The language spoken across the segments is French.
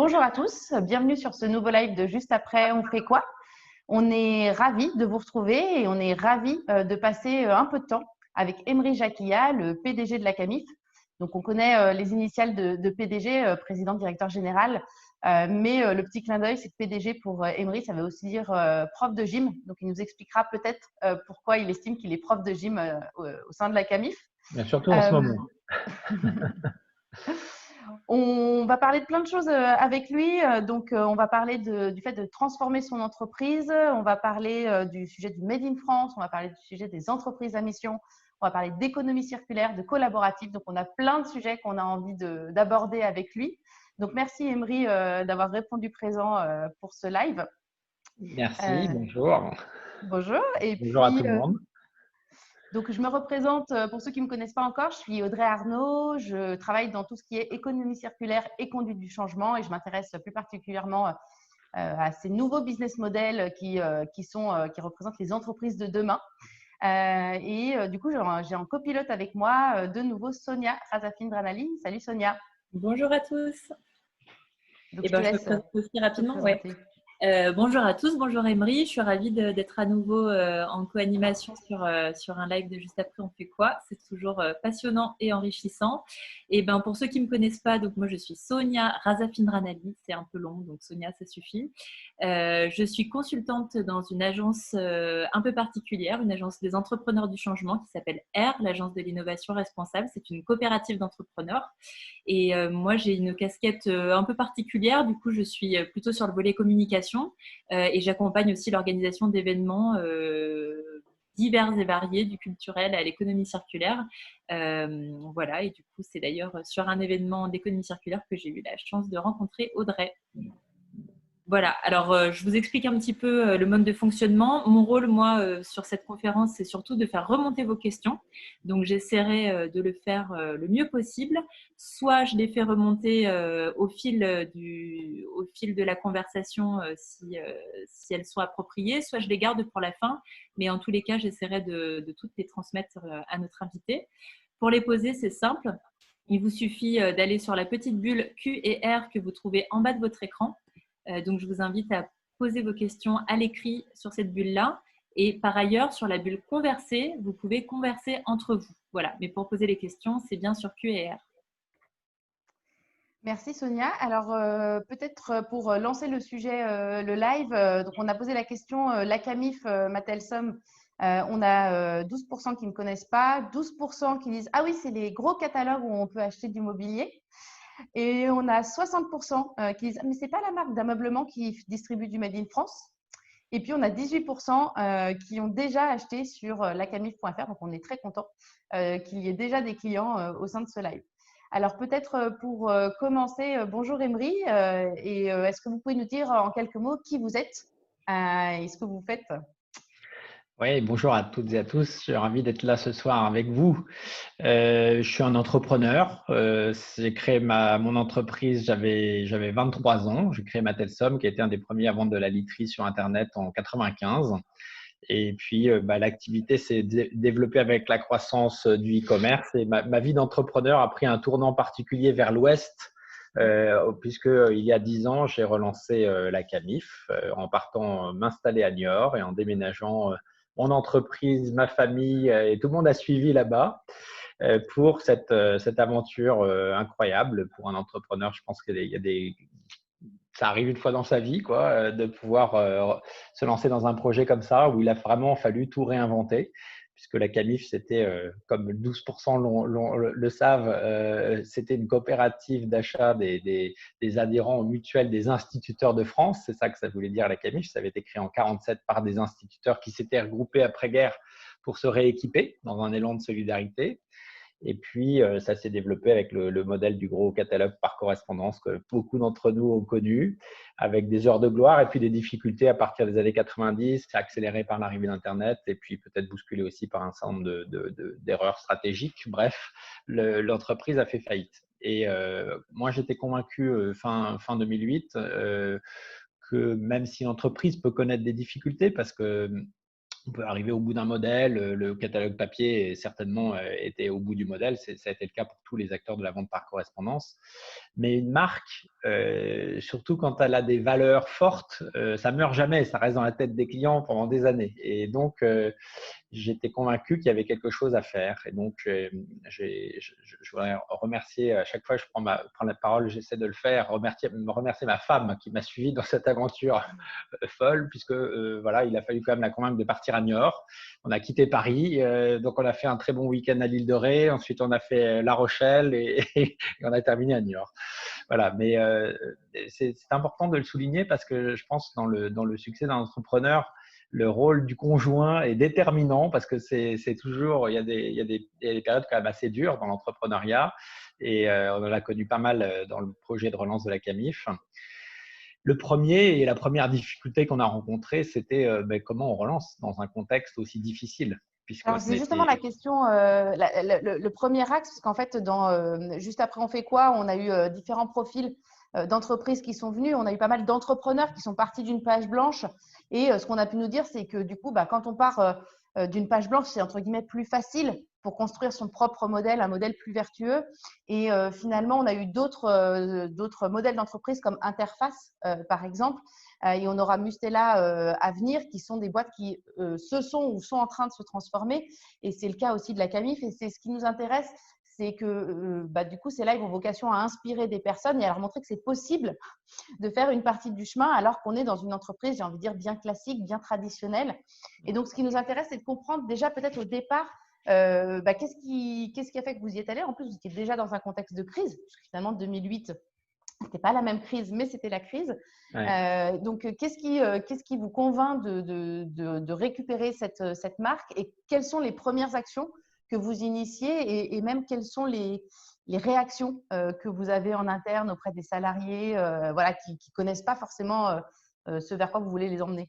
Bonjour à tous, bienvenue sur ce nouveau live de Juste après, on fait quoi? On est ravis de vous retrouver et on est ravis de passer un peu de temps avec Emery Jacquilla, le PDG de la CAMIF. Donc, on connaît les initiales de PDG, président directeur général, mais le petit clin d'œil, c'est que PDG pour Emery, ça veut aussi dire prof de gym. Donc, il nous expliquera peut-être pourquoi il estime qu'il est prof de gym au sein de la CAMIF. Mais surtout en ce moment. On va parler de plein de choses avec lui. On va parler du fait de transformer son entreprise. On va parler du sujet du Made in France. On va parler du sujet des entreprises à mission. On va parler d'économie circulaire, de collaboratif. Donc, on a plein de sujets qu'on a envie d'aborder avec lui. Donc, merci Emery d'avoir répondu présent pour ce live. Merci, bonjour. Bonjour. Et Bonjour à puis, tout le monde. donc, je me représente, pour ceux qui ne me connaissent pas encore, je suis Audrey Arnaud, je travaille dans tout ce qui est économie circulaire et conduite du changement et je m'intéresse plus particulièrement à ces nouveaux business models qui représentent les entreprises de demain. Du coup, j'ai en copilote avec moi de nouveau Sonia Razafin-Dranali. Salut Sonia. Bonjour à tous. Donc, je me présente aussi rapidement. Ouais. Bonjour à tous, bonjour Emery. Je suis ravie d'être à nouveau en co-animation sur un live de Juste après, on fait quoi? C'est toujours passionnant et enrichissant. Et pour ceux qui ne me connaissent pas, donc moi je suis Sonia Razafin-Dranali, c'est un peu long, donc Sonia ça suffit. Je suis consultante dans une agence un peu particulière, une agence des entrepreneurs du changement qui s'appelle R, l'agence de l'innovation responsable. C'est une coopérative d'entrepreneurs. Et moi, j'ai une casquette un peu particulière. Du coup, je suis plutôt sur le volet communication et j'accompagne aussi l'organisation d'événements divers et variés, du culturel à l'économie circulaire. Voilà, et du coup, c'est d'ailleurs sur un événement d'économie circulaire que j'ai eu la chance de rencontrer Audrey. Voilà, alors je vous explique un petit peu le mode de fonctionnement. Mon rôle, moi, sur cette conférence, c'est surtout de faire remonter vos questions. Donc, j'essaierai de le faire le mieux possible. Soit je les fais remonter au fil de la conversation si elles sont appropriées, soit je les garde pour la fin. Mais en tous les cas, j'essaierai de toutes les transmettre à notre invité. Pour les poser, c'est simple. Il vous suffit d'aller sur la petite bulle Q et R que vous trouvez en bas de votre écran. Donc, je vous invite à poser vos questions à l'écrit sur cette bulle-là. Et par ailleurs, sur la bulle converser, vous pouvez converser entre vous. Voilà. Mais pour poser les questions, c'est bien sur Q et R. Merci Sonia. Alors, peut-être pour lancer le sujet, le live, donc on a posé la question, la CAMIF, m'a-t-elle somme? On a 12% qui ne connaissent pas, 12% qui disent « Ah oui, c'est les gros catalogues où on peut acheter du mobilier ». Et on a 60% qui disent « Mais ce n'est pas la marque d'ameublement qui distribue du Made in France ». Et puis, on a 18% qui ont déjà acheté sur lacamif.fr. Donc, on est très content qu'il y ait déjà des clients au sein de ce live. Alors, peut-être pour commencer, bonjour Emery. Est-ce que vous pouvez nous dire en quelques mots qui vous êtes et ce que vous faites? Oui, bonjour à toutes et à tous. Je suis ravi d'être là ce soir avec vous. Je suis un entrepreneur. J'ai créé mon entreprise, j'avais 23 ans. J'ai créé Mattelsom, qui a été un des premiers à vendre de la literie sur Internet en 95. Et puis, l'activité s'est développée avec la croissance du e-commerce. Et ma vie d'entrepreneur a pris un tournant particulier vers l'Ouest, puisque il y a 10 ans, j'ai relancé la CAMIF en partant m'installer à Niort et en déménageant mon entreprise, ma famille et tout le monde a suivi là-bas pour cette aventure incroyable pour un entrepreneur. Je pense qu'il y a ça arrive une fois dans sa vie, quoi, de pouvoir se lancer dans un projet comme ça où il a vraiment fallu tout réinventer, puisque la CAMIF, c'était, comme 12% le savent, c'était une coopérative d'achat des adhérents mutuels des instituteurs de France. C'est ça que ça voulait dire la CAMIF. Ça avait été créé en 47 par des instituteurs qui s'étaient regroupés après-guerre pour se rééquiper dans un élan de solidarité. Et puis, ça s'est développé avec le modèle du gros catalogue par correspondance que beaucoup d'entre nous ont connu, avec des heures de gloire et puis des difficultés à partir des années 90, accélérées par l'arrivée d'Internet et puis peut-être bousculées aussi par un certain nombre d'erreurs stratégiques. Bref, l'entreprise a fait faillite. Et moi, j'étais convaincu fin 2008 que même si l'entreprise peut connaître des difficultés, parce que On peut arriver au bout d'un modèle. Le catalogue papier certainement était au bout du modèle. Ça a été le cas pour tous les acteurs de la vente par correspondance. Mais une marque, surtout quand elle a des valeurs fortes, ça ne meurt jamais. Ça reste dans la tête des clients pendant des années. Et donc, j'étais convaincu qu'il y avait quelque chose à faire. Et donc, je voudrais remercier, à chaque fois que je prends la parole, j'essaie de le faire, remercier ma femme qui m'a suivi dans cette aventure folle, puisque voilà, il a fallu quand même la convaincre de partir à Niort. On a quitté Paris, donc on a fait un très bon week-end à l'île de Ré. Ensuite, on a fait La Rochelle et on a terminé à Niort. Voilà, mais c'est important de le souligner parce que je pense dans le succès d'un entrepreneur, le rôle du conjoint est déterminant parce que c'est toujours, il y a des périodes quand même assez dures dans l'entrepreneuriat et on en a connu pas mal dans le projet de relance de la Camif. Le premier et la première difficulté qu'on a rencontrée, c'était comment on relance dans un contexte aussi difficile. Alors, c'est justement la question, le premier axe, parce qu'en fait, juste après on fait quoi, on a eu différents profils d'entreprises qui sont venus. On a eu pas mal d'entrepreneurs qui sont partis d'une page blanche. Et ce qu'on a pu nous dire, c'est que du coup, quand on part d'une page blanche, c'est entre guillemets plus facile pour construire son propre modèle, un modèle plus vertueux. Et finalement, on a eu d'autres modèles d'entreprise comme Interface, par exemple. Et on aura Mustela à venir, qui sont des boîtes qui se sont ou sont en train de se transformer. Et c'est le cas aussi de la Camif. Et c'est ce qui nous intéresse, c'est que du coup, ces lives ont vocation à inspirer des personnes et à leur montrer que c'est possible de faire une partie du chemin alors qu'on est dans une entreprise, j'ai envie de dire, bien classique, bien traditionnelle. Et donc, ce qui nous intéresse, c'est de comprendre déjà peut-être au départ qu'est-ce qui a fait que vous y êtes allé. En plus, vous étiez déjà dans un contexte de crise, parce que finalement, 2008, c'était pas la même crise, mais c'était la crise. Ouais. Donc, qu'est-ce qui vous convainc de récupérer cette marque et quelles sont les premières actions que vous initiez et même quelles sont les réactions que vous avez en interne auprès des salariés qui ne connaissent pas forcément ce vers quoi vous voulez les emmener?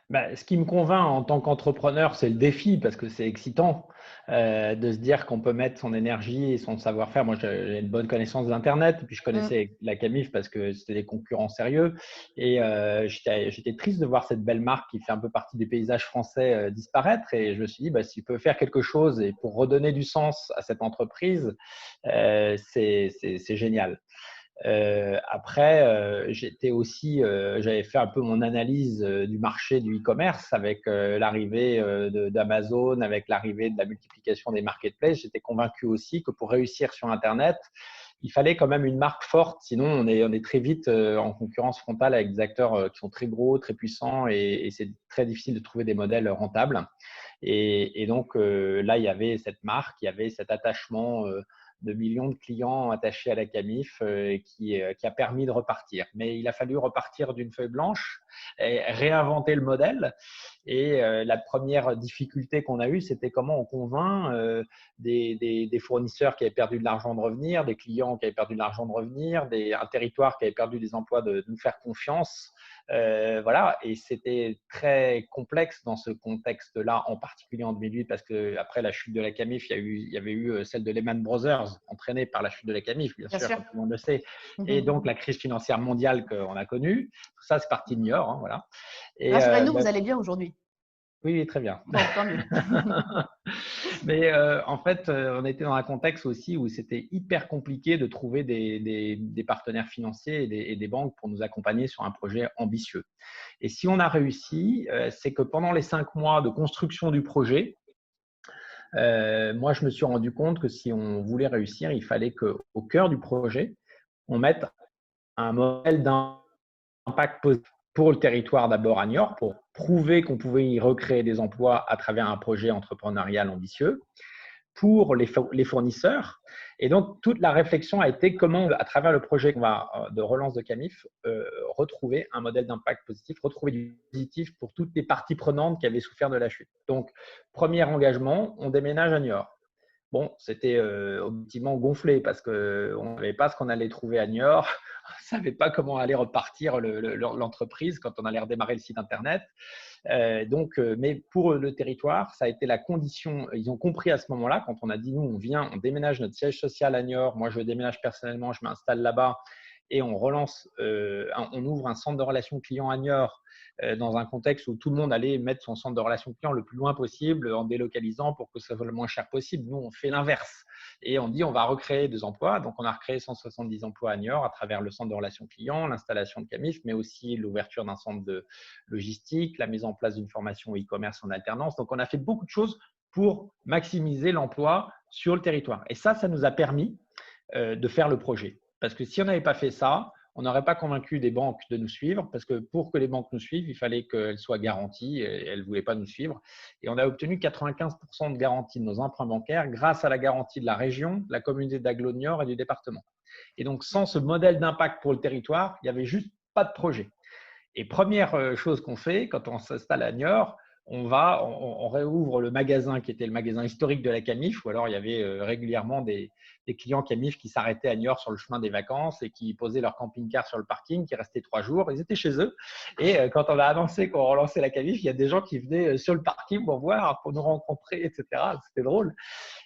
Ce qui me convainc en tant qu'entrepreneur, c'est le défi parce que c'est excitant de se dire qu'on peut mettre son énergie et son savoir-faire. Moi, j'ai une bonne connaissance d'Internet, puis je connaissais la Camif parce que c'était des concurrents sérieux. Et j'étais triste de voir cette belle marque qui fait un peu partie des paysages français disparaître. Et je me suis dit, si je peux faire quelque chose et pour redonner du sens à cette entreprise, c'est génial. Après, j'avais fait un peu mon analyse du marché du e-commerce avec l'arrivée d'Amazon, avec l'arrivée de la multiplication des marketplaces. J'étais convaincu aussi que pour réussir sur Internet, il fallait quand même une marque forte, sinon on est très vite en concurrence frontale avec des acteurs qui sont très gros, très puissants et c'est très difficile de trouver des modèles rentables. Et donc là, il y avait cette marque, il y avait cet attachement de millions de clients attachés à la Camif qui a permis de repartir. Mais il a fallu repartir d'une feuille blanche et réinventer le modèle. Et la première difficulté qu'on a eue, c'était comment on convainc des fournisseurs qui avaient perdu de l'argent de revenir, des clients qui avaient perdu de l'argent de revenir, un territoire qui avait perdu des emplois de nous faire confiance. Voilà, et c'était très complexe dans ce contexte-là, en particulier en 2008, parce qu'après la chute de la Camif, il y avait eu celle de Lehman Brothers, entraînée par la chute de la Camif, bien sûr, tout le monde le sait. Et donc la crise financière mondiale qu'on a connue, tout ça, c'est parti de Niort. Hein, voilà. Rassurez-nous, vous allez bien aujourd'hui. Oui, très bien. Bon, tant mieux. Mais en fait, on était dans un contexte aussi où c'était hyper compliqué de trouver des partenaires financiers et des banques pour nous accompagner sur un projet ambitieux. Et si on a réussi, c'est que pendant les 5 mois de construction du projet, moi, je me suis rendu compte que si on voulait réussir, il fallait qu'au cœur du projet, on mette un modèle d'impact positif pour le territoire d'abord à Niort, pour prouver qu'on pouvait y recréer des emplois à travers un projet entrepreneurial ambitieux, pour les fournisseurs. Et donc, toute la réflexion a été comment, à travers le projet de relance de Camif, retrouver un modèle d'impact positif, retrouver du positif pour toutes les parties prenantes qui avaient souffert de la chute. Donc, premier engagement, on déménage à Niort. Bon, c'était objectivement gonflé parce qu'on ne savait pas ce qu'on allait trouver à Niort. On ne savait pas comment allait repartir l'entreprise quand on allait redémarrer le site Internet. Mais pour le territoire, ça a été la condition. Ils ont compris à ce moment-là, quand on a dit, nous, on déménage notre siège social à Niort. Moi, je déménage personnellement, je m'installe là-bas. et on relance, on ouvre un centre de relations clients à Niort dans un contexte où tout le monde allait mettre son centre de relations clients le plus loin possible en délocalisant pour que ça soit le moins cher possible. Nous, on fait l'inverse et on dit on va recréer des emplois. Donc, on a recréé 170 emplois à Niort à travers le centre de relations clients, l'installation de Camif, mais aussi l'ouverture d'un centre de logistique, la mise en place d'une formation e-commerce en alternance. Donc, on a fait beaucoup de choses pour maximiser l'emploi sur le territoire. Et ça nous a permis de faire le projet. Parce que si on n'avait pas fait ça, on n'aurait pas convaincu des banques de nous suivre, parce que pour que les banques nous suivent, il fallait qu'elles soient garanties, et elles ne voulaient pas nous suivre. Et on a obtenu 95% de garantie de nos emprunts bancaires grâce à la garantie de la région, de la communauté d'Aglo Niort et du département. Et donc, sans ce modèle d'impact pour le territoire, il n'y avait juste pas de projet. Et première chose qu'on fait quand on s'installe à Niort, on réouvre le magasin qui était le magasin historique de la Camif, ou alors il y avait régulièrement des clients Camif qui s'arrêtaient à Niort sur le chemin des vacances et qui posaient leur camping-car sur le parking, qui restaient 3 jours. Ils étaient chez eux. Et quand on a annoncé qu'on relançait la Camif, il y a des gens qui venaient sur le parking pour voir, pour nous rencontrer, etc. C'était drôle.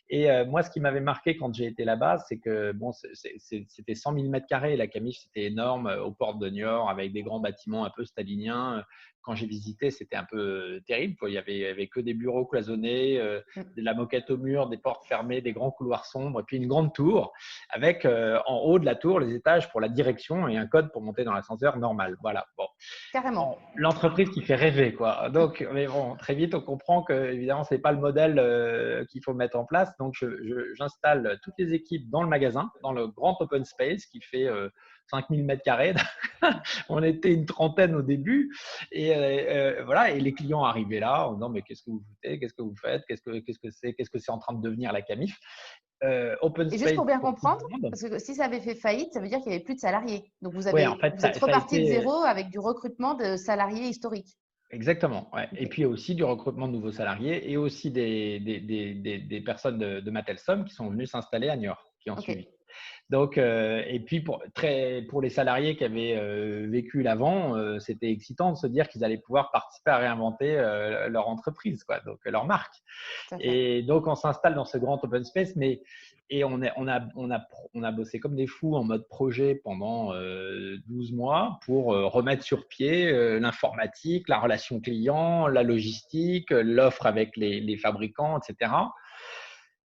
Et moi, ce qui m'avait marqué quand j'ai été là-bas, c'est que bon, c'était 100 000 mètres carrés. La Camif, c'était énorme, aux portes de Niort, avec des grands bâtiments un peu staliniens. Quand j'ai visité, c'était un peu terrible, quoi. Il y avait que des bureaux cloisonnés, de la moquette au mur, des portes fermées, des grands couloirs sombres, et puis une grande tour avec en haut de la tour les étages pour la direction et un code pour monter dans l'ascenseur normal. Voilà. Bon. Carrément. L'entreprise qui fait rêver, quoi. Donc, mais bon, très vite, on comprend que évidemment, c'est pas le modèle qu'il faut mettre en place. Donc, j'installe toutes les équipes dans le magasin, dans le grand open space qui fait 5000 mètres carrés. On était une trentaine au début. Et voilà. Et les clients arrivaient là en disant mais qu'est-ce que vous foutez, qu'est-ce que vous faites, qu'est-ce que c'est en train de devenir la Camif. Open space. Et juste pour bien comprendre, parce que si ça avait fait faillite, ça veut dire qu'il n'y avait plus de salariés. Donc, vous êtes reparti de zéro avec du recrutement de salariés historiques. Exactement. Ouais. Okay. Et puis aussi du recrutement de nouveaux salariés et aussi des personnes de Matelsom qui sont venues s'installer à Niort, qui ont suivi. Donc, et puis pour les salariés qui avaient vécu l'avant, c'était excitant de se dire qu'ils allaient pouvoir participer à réinventer leur entreprise, quoi, donc leur marque. Et donc, on s'installe dans ce grand open space, et on a bossé comme des fous en mode projet pendant 12 mois pour remettre sur pied l'informatique, la relation client, la logistique, l'offre avec les fabricants, etc.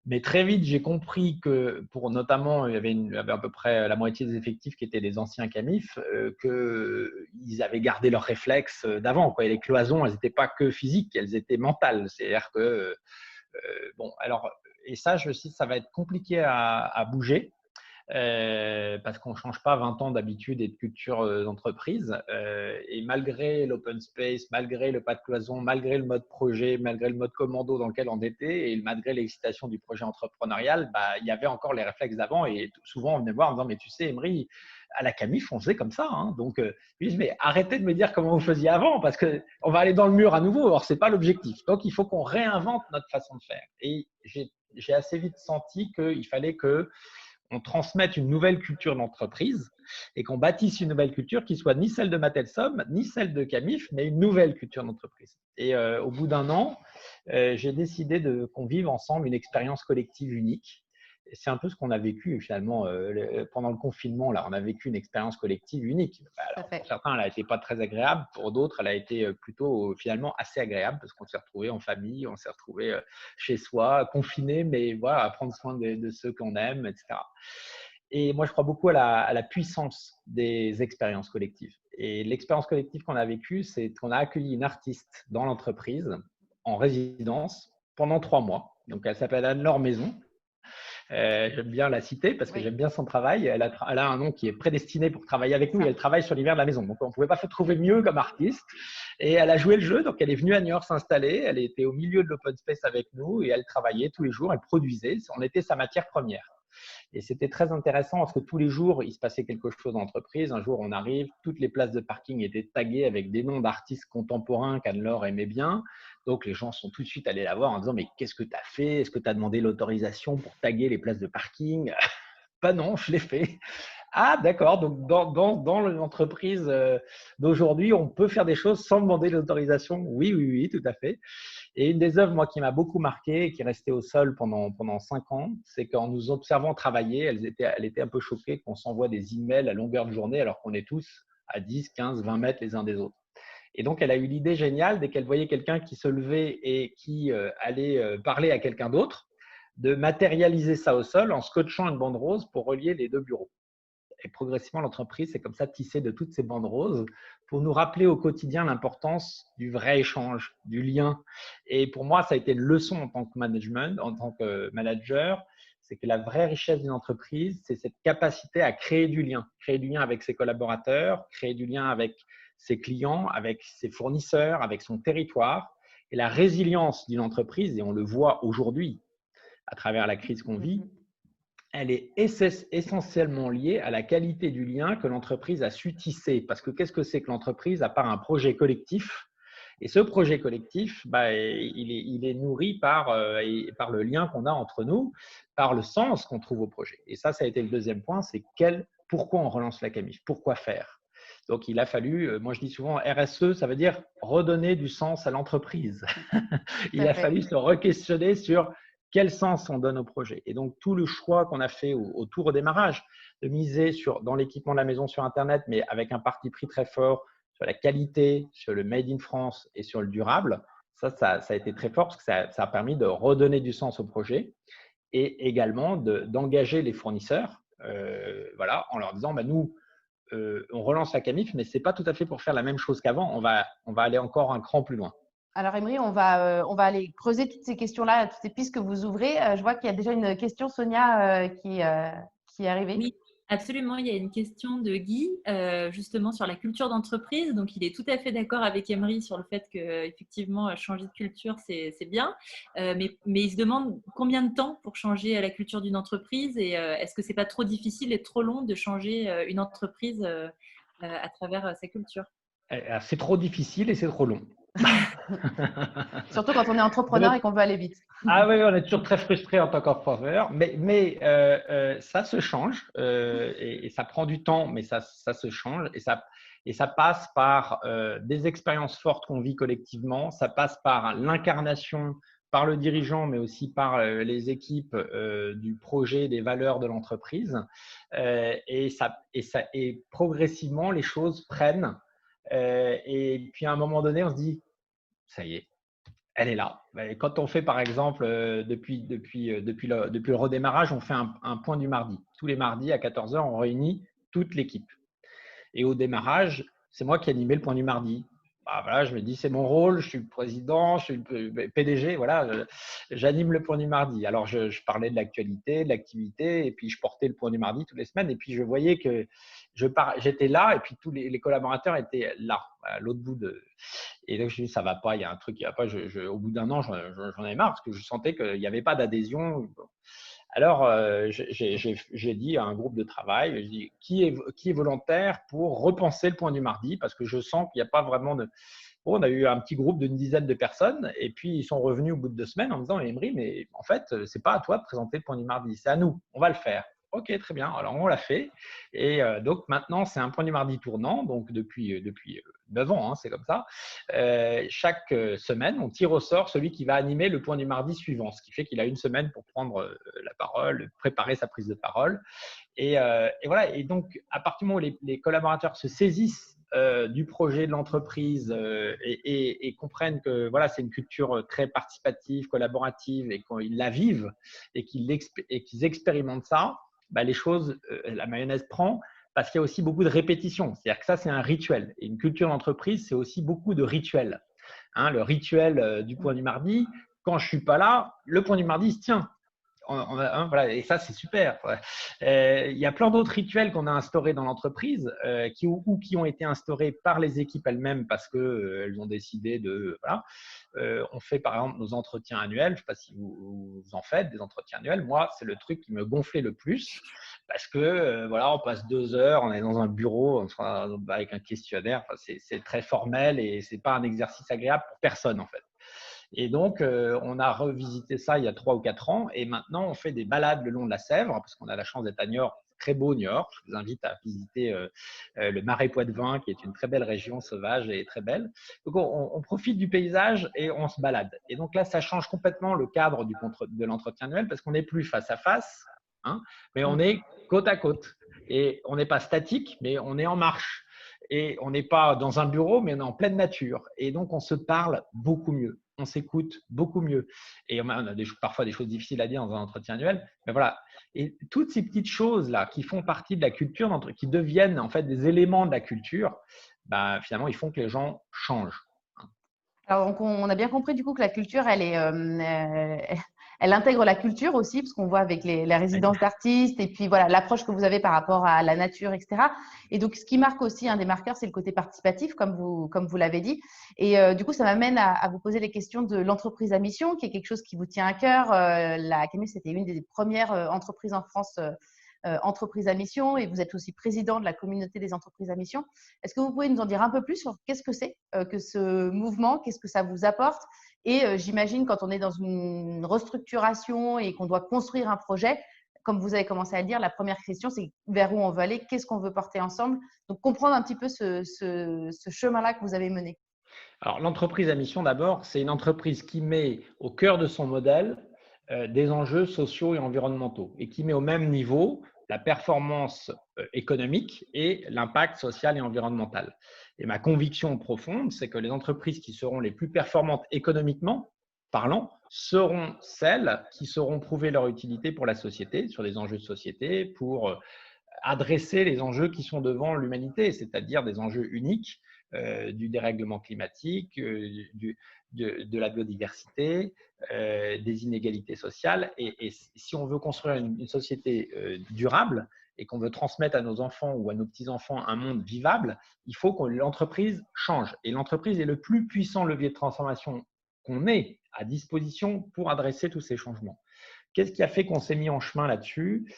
Mais très vite, j'ai compris que notamment, il y avait à peu près la moitié des effectifs qui étaient des anciens Camif, qu'ils avaient gardé leurs réflexes d'avant, quoi. Et les cloisons, elles n'étaient pas que physiques, elles étaient mentales. C'est-à-dire que, bon, alors, et ça, je sais, ça va être compliqué à bouger. Parce qu'on ne change pas 20 ans d'habitude et de culture d'entreprise. Et malgré l'open space, malgré le pas de cloison, malgré le mode projet, malgré le mode commando dans lequel on était et malgré l'excitation du projet entrepreneurial, il y avait encore les réflexes d'avant. Et souvent, on venait me voir en disant « Mais tu sais, Emery, à la Camif, on faisait comme ça. Hein. » Donc, je dis « Mais arrêtez de me dire comment vous faisiez avant parce qu'on va aller dans le mur à nouveau. Or, ce n'est pas l'objectif. Donc, il faut qu'on réinvente notre façon de faire. » Et j'ai assez vite senti qu'il fallait qu'on transmette une nouvelle culture d'entreprise et qu'on bâtisse une nouvelle culture qui soit ni celle de Matelsom, ni celle de Camif, mais une nouvelle culture d'entreprise. Et au bout d'un an, j'ai décidé qu'on vive ensemble une expérience collective unique. C'est un peu ce qu'on a vécu finalement pendant le confinement. Là, on a vécu une expérience collective unique. Alors, pour certains, elle n'a été pas très agréable. Pour d'autres, elle a été plutôt finalement assez agréable parce qu'on s'est retrouvés en famille, on s'est retrouvés chez soi, confinés, mais voilà, à prendre soin de ceux qu'on aime, etc. Et moi, je crois beaucoup à la puissance des expériences collectives. Et l'expérience collective qu'on a vécue, c'est qu'on a accueilli une artiste dans l'entreprise en résidence pendant 3 mois. Donc, elle s'appelle Anne-Laure Maison. J'aime bien la citer parce que j'aime bien son travail. Elle a un nom qui est prédestiné pour travailler avec nous et elle travaille sur l'hiver de la maison. Donc, on ne pouvait pas se trouver mieux comme artiste. Et elle a joué le jeu. Donc, elle est venue à Niort s'installer. Elle était au milieu de l'open space avec nous et elle travaillait tous les jours. Elle produisait. On était sa matière première. Et c'était très intéressant parce que tous les jours, il se passait quelque chose dans l'entreprise. Un jour, on arrive, toutes les places de parking étaient taguées avec des noms d'artistes contemporains qu'Anne-Laure aimait bien. Donc, les gens sont tout de suite allés la voir en disant « Mais qu'est-ce que tu as fait? Est-ce que tu as demandé l'autorisation pour taguer les places de parking ?» « Pas non, je l'ai fait. » Ah, d'accord. Donc, dans l'entreprise d'aujourd'hui, on peut faire des choses sans demander l'autorisation. Oui, oui, oui, tout à fait. Et une des œuvres, moi, qui m'a beaucoup marqué et qui est restée au sol pendant 5 ans, c'est qu'en nous observant travailler, elle était un peu choquée qu'on s'envoie des emails à longueur de journée alors qu'on est tous à 10, 15, 20 mètres les uns des autres. Et donc, elle a eu l'idée géniale, dès qu'elle voyait quelqu'un qui se levait et qui allait parler à quelqu'un d'autre, de matérialiser ça au sol en scotchant une bande rose pour relier les deux bureaux. Et progressivement, l'entreprise s'est comme ça tissée de toutes ces bandes roses pour nous rappeler au quotidien l'importance du vrai échange, du lien. Et pour moi, ça a été une leçon en tant que management, en tant que manager, c'est que la vraie richesse d'une entreprise, c'est cette capacité à créer du lien avec ses collaborateurs, créer du lien avec ses clients, avec ses fournisseurs, avec son territoire. Et la résilience d'une entreprise, et on le voit aujourd'hui à travers la crise qu'on vit, elle est essentiellement liée à la qualité du lien que l'entreprise a su tisser. Parce que qu'est-ce que c'est que l'entreprise à part un projet collectif? Et ce projet collectif, il est nourri par le lien qu'on a entre nous, par le sens qu'on trouve au projet. Et ça a été le deuxième point, c'est pourquoi on relance la CAMIF? Pourquoi faire? Donc, il a fallu, moi je dis souvent, RSE, ça veut dire redonner du sens à l'entreprise. Il a fallu se re-questionner sur quel sens on donne au projet. Et donc, tout le choix qu'on a fait au démarrage, de miser dans l'équipement de la maison sur Internet, mais avec un parti pris très fort sur la qualité, sur le Made in France et sur le durable, ça a été très fort parce que ça a permis de redonner du sens au projet et également d'engager les fournisseurs voilà, en leur disant, nous, on relance la CAMIF, mais ce n'est pas tout à fait pour faire la même chose qu'avant. On va aller encore un cran plus loin. Alors, Emery, on va aller creuser toutes ces questions-là, toutes ces pistes que vous ouvrez. Je vois qu'il y a déjà une question, Sonia, qui est arrivée. Oui, absolument. Il y a une question de Guy, justement, sur la culture d'entreprise. Donc, il est tout à fait d'accord avec Emery sur le fait qu'effectivement, changer de culture, c'est bien. Mais il se demande combien de temps pour changer la culture d'une entreprise et est-ce que ce n'est pas trop difficile et trop long de changer une entreprise à travers sa culture? C'est trop difficile et c'est trop long. Surtout quand on est entrepreneur et qu'on veut aller vite. Ah oui, on est toujours très frustré en tant qu'entrepreneur, mais ça se change et ça prend du temps, mais ça se change et ça passe par des expériences fortes qu'on vit collectivement, ça passe par l'incarnation par le dirigeant, mais aussi par les équipes du projet, des valeurs de l'entreprise et progressivement les choses prennent et puis à un moment donné, on se dit, ça y est, elle est là. Et quand on fait, par exemple, depuis le redémarrage, on fait un point du mardi. Tous les mardis à 14h, on réunit toute l'équipe. Et au démarrage, c'est moi qui animais le point du mardi. Voilà, je me dis, c'est mon rôle, je suis le président, je suis le PDG, voilà, j'anime le point du mardi. Alors, je parlais de l'actualité, de l'activité, et puis je portais le point du mardi toutes les semaines, et puis je voyais que j'étais là, et puis tous les collaborateurs étaient là, à l'autre bout de… Et donc, je me dis, ça ne va pas, il y a un truc qui ne va pas. Au bout d'un an, j'en avais marre, parce que je sentais qu'il n'y avait pas d'adhésion. Alors, j'ai dit à un groupe de travail, je dis, qui est volontaire pour repenser le point du mardi? Parce que je sens qu'il n'y a pas vraiment de… Bon, on a eu un petit groupe d'une dizaine de personnes et puis ils sont revenus au bout de 2 semaines en me disant, Emery, mais en fait, ce n'est pas à toi de présenter le point du mardi, c'est à nous, on va le faire. Ok, très bien. Alors, on l'a fait. Et donc, maintenant, c'est un point du mardi tournant. Donc, depuis 9 ans, hein, c'est comme ça. Chaque semaine, on tire au sort celui qui va animer le point du mardi suivant, ce qui fait qu'il a une semaine pour prendre la parole, préparer sa prise de parole. Et voilà. Et donc, à partir du moment où les collaborateurs se saisissent du projet de l'entreprise et comprennent que voilà, c'est une culture très participative, collaborative et qu'ils la vivent et qu'ils expérimentent ça, les choses, la mayonnaise prend parce qu'il y a aussi beaucoup de répétitions. C'est-à-dire que ça, c'est un rituel. Et une culture d'entreprise, c'est aussi beaucoup de rituels. Hein, le rituel du point du mardi, quand je ne suis pas là, le point du mardi se tient. Voilà, et ça, c'est super. Il y a plein d'autres rituels qu'on a instaurés dans l'entreprise qui ont été instaurés par les équipes elles-mêmes parce qu'elles ont décidé de… Voilà. On fait par exemple nos entretiens annuels. Je ne sais pas si vous en faites, des entretiens annuels. Moi, c'est le truc qui me gonflait le plus parce que voilà, on passe 2 heures, on est dans un bureau avec un questionnaire. Enfin, c'est très formel et ce n'est pas un exercice agréable pour personne en fait. Et donc, on a revisité ça il y a 3 ou 4 ans et maintenant, on fait des balades le long de la Sèvre parce qu'on a la chance d'être à Niort, C'est très beau, Niort. Je vous invite à visiter le Marais Poitevin, qui est une très belle région sauvage et très belle. Donc, on profite du paysage et on se balade. Et donc là, ça change complètement le cadre de l'entretien annuel parce qu'on n'est plus face à face, hein, mais on est côte à côte. Et on n'est pas statique, mais on est en marche. Et on n'est pas dans un bureau, mais on est en pleine nature. Et donc, on se parle beaucoup mieux. On s'écoute beaucoup mieux. Et on a parfois des choses difficiles à dire dans un entretien annuel. Mais voilà. Et toutes ces petites choses-là qui font partie de la culture, qui deviennent en fait des éléments de la culture, bah, finalement, ils font que les gens changent. Alors, on a bien compris du coup que la culture, elle intègre la culture aussi, parce qu'on voit avec les résidences d'artistes et puis voilà l'approche que vous avez par rapport à la nature, etc. Et donc, ce qui marque aussi un des marqueurs, c'est le côté participatif, comme vous l'avez dit. Et du coup, ça m'amène à vous poser les questions de l'entreprise à mission, qui est quelque chose qui vous tient à cœur. La Camif, c'était une des premières entreprises en France. Entreprise à mission, et vous êtes aussi président de la communauté des entreprises à mission. Est-ce que vous pouvez nous en dire un peu plus sur qu'est-ce que c'est que ce mouvement, qu'est-ce que ça vous apporte? Et j'imagine quand on est dans une restructuration et qu'on doit construire un projet, comme vous avez commencé à le dire, la première question, c'est vers où on veut aller, qu'est-ce qu'on veut porter ensemble. Donc, comprendre un petit peu ce chemin-là que vous avez mené. Alors, l'entreprise à mission, d'abord, c'est une entreprise qui met au cœur de son modèle des enjeux sociaux et environnementaux et qui met au même niveau la performance économique et l'impact social et environnemental. Et ma conviction profonde, c'est que les entreprises qui seront les plus performantes économiquement parlant seront celles qui sauront prouver leur utilité pour la société, sur des enjeux de société, pour adresser les enjeux qui sont devant l'humanité, c'est-à-dire des enjeux uniques du dérèglement climatique, de la biodiversité, des inégalités sociales. Et si on veut construire une société durable et qu'on veut transmettre à nos enfants ou à nos petits-enfants un monde vivable, il faut que l'entreprise change. Et l'entreprise est le plus puissant levier de transformation qu'on ait à disposition pour adresser tous ces changements. Qu'est-ce qui a fait qu'on s'est mis en chemin là-dessus?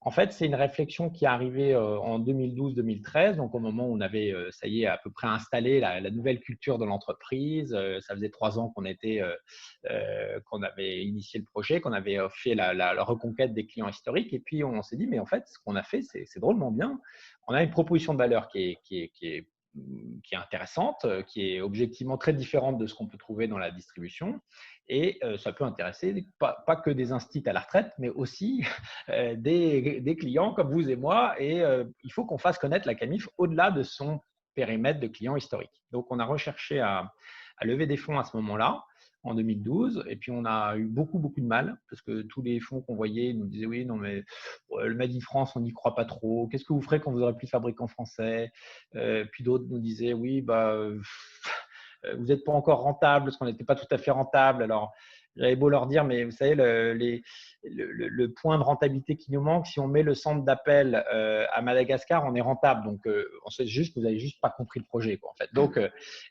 En fait, c'est une réflexion qui est arrivée en 2012-2013, donc au moment où on avait, ça y est, à peu près installé la nouvelle culture de l'entreprise. Ça faisait 3 ans qu'on avait initié le projet, qu'on avait fait la reconquête des clients historiques. Et puis, on s'est dit, mais en fait, ce qu'on a fait, c'est drôlement bien. On a une proposition de valeur qui est intéressante, qui est objectivement très différente de ce qu'on peut trouver dans la distribution. Et ça peut intéresser pas que des instituts à la retraite, mais aussi des clients comme vous et moi. Et il faut qu'on fasse connaître la Camif au-delà de son périmètre de clients historiques. Donc, on a recherché à lever des fonds à ce moment-là, en 2012. Et puis, on a eu beaucoup de mal parce que tous les fonds qu'on voyait nous disaient oui, non, mais le Made in France, on n'y croit pas trop. Qu'est-ce que vous ferez quand vous aurez plus de fabriques en français? Puis d'autres nous disaient oui, vous n'êtes pas encore rentable parce qu'on n'était pas tout à fait rentable. Alors, j'avais beau leur dire, mais vous savez, le point de rentabilité qui nous manque, si on met le centre d'appel à Madagascar, on est rentable. Donc, on sait juste que vous n'avez juste pas compris le projet, quoi, en fait. Donc,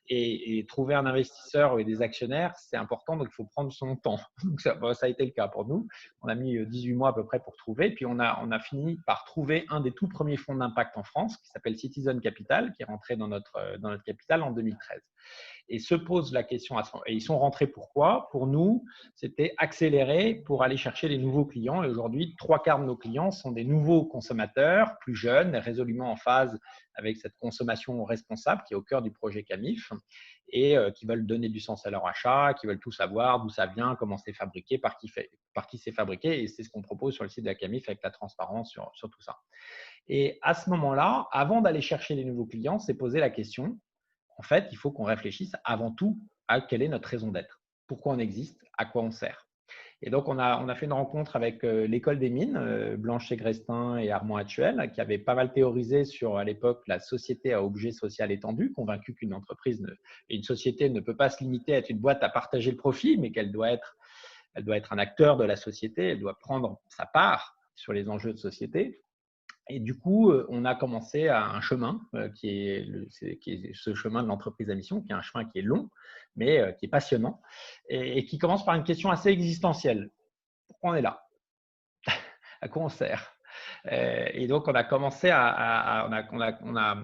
et trouver un investisseur et des actionnaires, c'est important, donc il faut prendre son temps. Donc, ça a été le cas pour nous. On a mis 18 mois à peu près pour trouver. Puis, on a fini par trouver un des tout premiers fonds d'impact en France qui s'appelle Citizen Capital, qui est rentré dans notre capital en 2013. Et se pose la question, et ils sont rentrés pourquoi? Pour nous, c'était accélérer pour aller chercher les nouveaux clients. Et aujourd'hui, 3/4 de nos clients sont des nouveaux consommateurs, plus jeunes, résolument en phase avec cette consommation responsable qui est au cœur du projet Camif et qui veulent donner du sens à leur achat, qui veulent tout savoir, d'où ça vient, comment c'est fabriqué, par qui c'est fabriqué. Et c'est ce qu'on propose sur le site de la Camif avec la transparence sur tout ça. Et à ce moment-là, avant d'aller chercher les nouveaux clients, c'est poser la question. En fait, il faut qu'on réfléchisse avant tout à quelle est notre raison d'être, pourquoi on existe, à quoi on sert. Et donc, on a fait une rencontre avec l'école des mines, Blanche Ségrestin et Armand Hatchuel, qui avaient pas mal théorisé sur, à l'époque, la société à objet social étendu, convaincu qu'une entreprise et une société ne peut pas se limiter à être une boîte à partager le profit, mais qu'elle doit être un acteur de la société, elle doit prendre sa part sur les enjeux de société. Et du coup, on a commencé un chemin qui est ce chemin de l'entreprise à mission, qui est un chemin qui est long, mais qui est passionnant et qui commence par une question assez existentielle. Pourquoi on est là? À quoi on sert? Et donc, on a commencé on a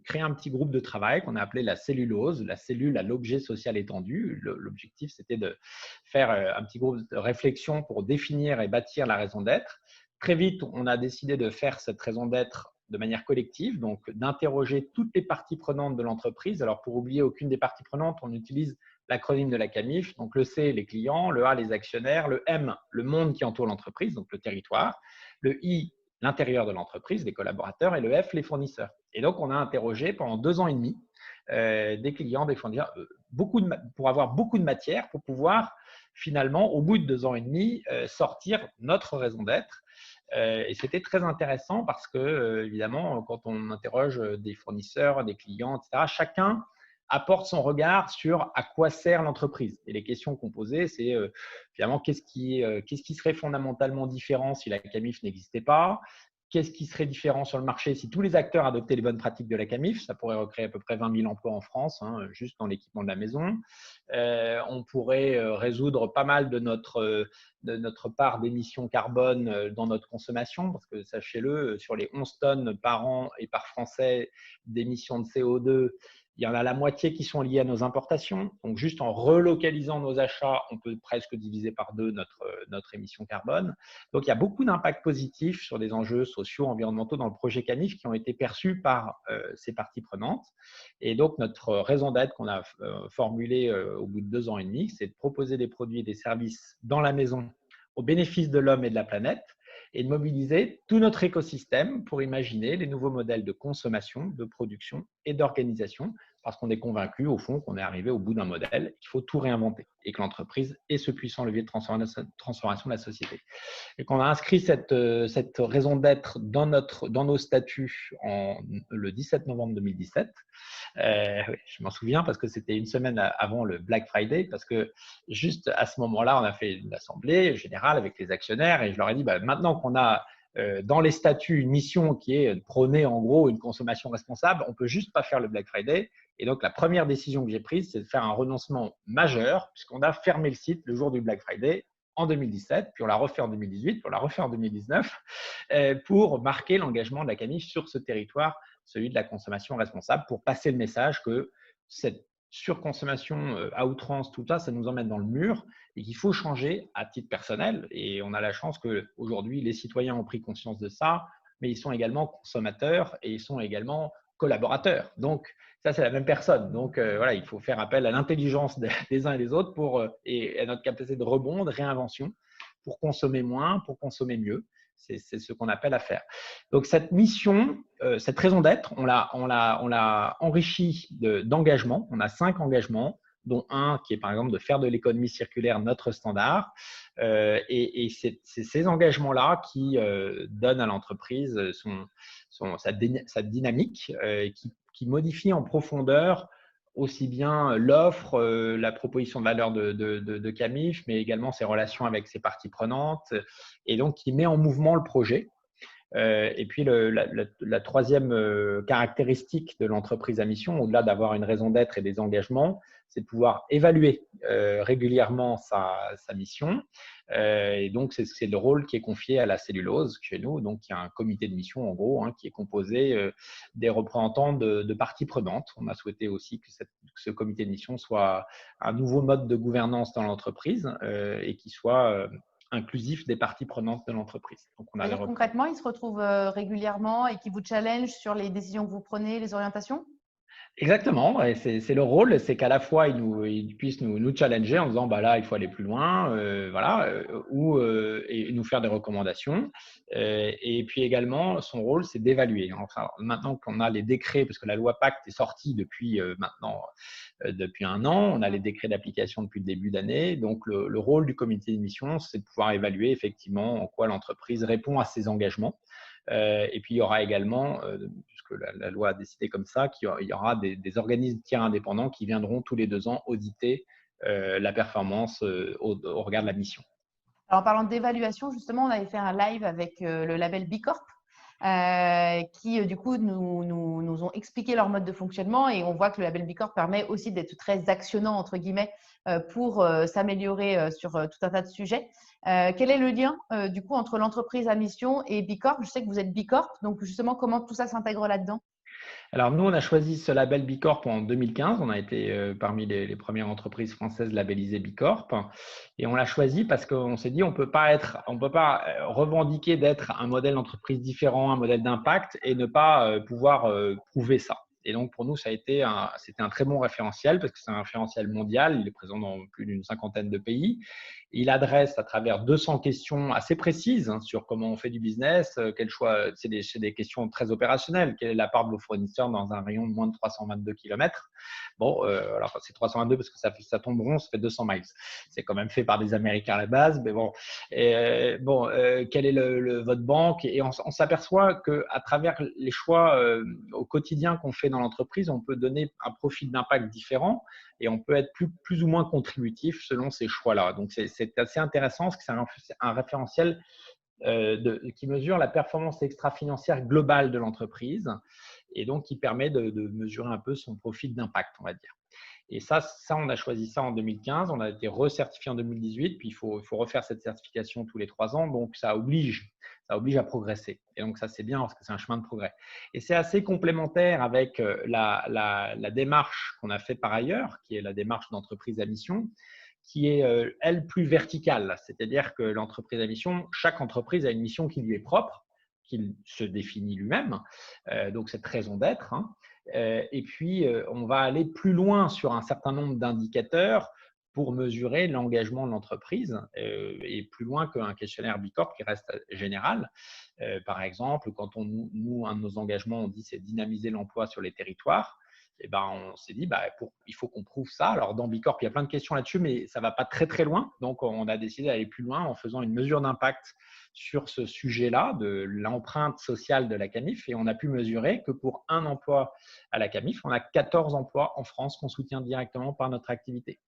créé un petit groupe de travail qu'on a appelé la cellulose, la cellule à l'objet social étendu. L'objectif, c'était de faire un petit groupe de réflexion pour définir et bâtir la raison d'être. très vite, on a décidé de faire cette raison d'être de manière collective, donc d'interroger toutes les parties prenantes de l'entreprise. Alors, pour oublier aucune des parties prenantes, on utilise l'acronyme de la CAMIF. Donc, le C, les clients, le A, les actionnaires, le M, le monde qui entoure l'entreprise, donc le territoire, le I, l'intérieur de l'entreprise, les collaborateurs, et le F, les fournisseurs. Et donc, on a interrogé pendant 2 ans et demi des clients, des fournisseurs, pour avoir beaucoup de matière, pour pouvoir finalement, au bout de 2 ans et demi, sortir notre raison d'être. Et c'était très intéressant parce que, évidemment, quand on interroge des fournisseurs, des clients, etc., chacun apporte son regard sur à quoi sert l'entreprise. Et les questions qu'on posait, c'est finalement qu'est-ce qui serait fondamentalement différent si la CAMIF n'existait pas? Qu'est-ce qui serait différent sur le marché si tous les acteurs adoptaient les bonnes pratiques de la CAMIF? Ça pourrait recréer à peu près 20 000 emplois en France, juste dans l'équipement de la maison. On pourrait résoudre pas mal de notre part d'émissions carbone dans notre consommation, parce que sachez-le, sur les 11 tonnes par an et par Français d'émissions de CO2, il y en a la moitié qui sont liées à nos importations. Donc, juste en relocalisant nos achats, on peut presque diviser par 2 notre émission carbone. Donc, il y a beaucoup d'impacts positifs sur des enjeux sociaux, environnementaux dans le projet CAMIF qui ont été perçus par ces parties prenantes. Et donc, notre raison d'être qu'on a formulée au bout de 2 ans et demi, c'est de proposer des produits et des services dans la maison au bénéfice de l'homme et de la planète, et de mobiliser tout notre écosystème pour imaginer les nouveaux modèles de consommation, de production et d'organisation, parce qu'on est convaincu, au fond, qu'on est arrivé au bout d'un modèle, qu'il faut tout réinventer et que l'entreprise est ce puissant levier de transformation de la société. Et qu'on a inscrit cette raison d'être dans nos statuts le 17 novembre 2017. Je m'en souviens parce que c'était une semaine avant le Black Friday, parce que juste à ce moment-là, on a fait une assemblée générale avec les actionnaires et je leur ai dit, maintenant qu'on a dans les statuts une mission qui est de prôner en gros une consommation responsable, on ne peut juste pas faire le Black Friday. Et donc, la première décision que j'ai prise, c'est de faire un renoncement majeur, puisqu'on a fermé le site le jour du Black Friday en 2017, puis on l'a refait en 2018, puis on l'a refait en 2019, pour marquer l'engagement de la CAMIF sur ce territoire, celui de la consommation responsable, pour passer le message que cette surconsommation à outrance, tout ça, ça nous emmène dans le mur et qu'il faut changer à titre personnel. Et on a la chance qu'aujourd'hui, les citoyens ont pris conscience de ça, mais ils sont également consommateurs et ils sont également collaborateurs. Donc, ça, c'est la même personne. Donc, voilà, il faut faire appel à l'intelligence des uns et des autres et à notre capacité de rebond, de réinvention, pour consommer moins, pour consommer mieux. C'est ce qu'on appelle à faire. Donc, cette mission, cette raison d'être, on l'a enrichie d'engagements. On a 5 engagements, dont un qui est par exemple de faire de l'économie circulaire notre standard. Et c'est ces engagements-là qui donnent à l'entreprise sa dynamique, qui modifie en profondeur aussi bien l'offre, la proposition de valeur de CAMIF, mais également ses relations avec ses parties prenantes, et donc qui met en mouvement le projet. Et puis, la troisième caractéristique de l'entreprise à mission, au-delà d'avoir une raison d'être et des engagements, c'est de pouvoir évaluer régulièrement sa mission. Et donc, c'est le rôle qui est confié à la cellulose chez nous. Donc, il y a un comité de mission, en gros, qui est composé des représentants de parties prenantes. On a souhaité aussi que ce comité de mission soit un nouveau mode de gouvernance dans l'entreprise et qui soit inclusif des parties prenantes de l'entreprise. Donc, concrètement, ils se retrouvent régulièrement et qui vous challengent sur les décisions que vous prenez, les orientations? Exactement, et c'est le rôle, c'est qu'à la fois ils puissent nous challenger en disant là il faut aller plus loin, et nous faire des recommandations. Et puis également son rôle c'est d'évaluer. Enfin, maintenant qu'on a les décrets, parce que la loi Pacte est sortie depuis depuis 1 an, on a les décrets d'application depuis le début d'année. Donc le rôle du comité de mission, c'est de pouvoir évaluer effectivement en quoi l'entreprise répond à ses engagements. Et puis, il y aura également, puisque la loi a décidé comme ça, qu'il y aura des organismes tiers indépendants qui viendront tous les 2 ans auditer la performance au regard de la mission. Alors, en parlant d'évaluation, justement, on avait fait un live avec le label Bicorp qui, du coup, nous ont expliqué leur mode de fonctionnement et on voit que le label Bicorp permet aussi d'être très actionnant, entre guillemets, pour s'améliorer sur tout un tas de sujets. Quel est le lien, du coup, entre l'entreprise à mission et Bicorp? Je sais que vous êtes Bicorp, donc justement, comment tout ça s'intègre là-dedans? Alors, nous, on a choisi ce label B Corp en 2015. On a été parmi les premières entreprises françaises labellisées B Corp. Et on l'a choisi parce qu'on s'est dit, on peut pas revendiquer d'être un modèle d'entreprise différent, un modèle d'impact et ne pas pouvoir prouver ça. Et donc, pour nous, c'était un très bon référentiel parce que c'est un référentiel mondial. Il est présent dans plus d'une cinquantaine de pays. Il adresse à travers 200 questions assez précises sur comment on fait du business, quel choix, c'est des questions très opérationnelles. Quelle est la part de vos fournisseurs dans un rayon de moins de 322 km? Bon, alors c'est 322 parce que ça tombe rond, ça fait 200 miles. C'est quand même fait par des Américains à la base, mais bon. Quelle est votre banque? Et on s'aperçoit qu'à travers les choix au quotidien qu'on fait dans l'entreprise, on peut donner un profil d'impact différent et on peut être plus ou moins contributif selon ces choix-là. Donc, c'est assez intéressant parce que c'est un référentiel qui mesure la performance extra-financière globale de l'entreprise et donc qui permet de mesurer un peu son profil d'impact, on va dire. Et ça, on a choisi ça en 2015. On a été recertifié en 2018. Puis, il faut refaire cette certification tous les 3 ans. Donc, ça oblige à progresser. Et donc, ça, c'est bien parce que c'est un chemin de progrès. Et c'est assez complémentaire avec la démarche qu'on a fait par ailleurs, qui est la démarche d'entreprise à mission, qui est, elle, plus verticale. C'est-à-dire que l'entreprise à mission, chaque entreprise a une mission qui lui est propre, qu'il se définit lui-même. Donc, cette raison d'être. Et puis, on va aller plus loin sur un certain nombre d'indicateurs pour mesurer l'engagement de l'entreprise et plus loin qu'un questionnaire B Corp qui reste général. Par exemple, quand un de nos engagements, on dit c'est dynamiser l'emploi sur les territoires. Et ben, on s'est dit, il faut qu'on prouve ça. Alors, dans B Corp, il y a plein de questions là-dessus, mais ça ne va pas très, très loin. Donc, on a décidé d'aller plus loin en faisant une mesure d'impact sur ce sujet-là, de l'empreinte sociale de la CAMIF. Et on a pu mesurer que pour un emploi à la CAMIF, on a 14 emplois en France qu'on soutient directement par notre activité.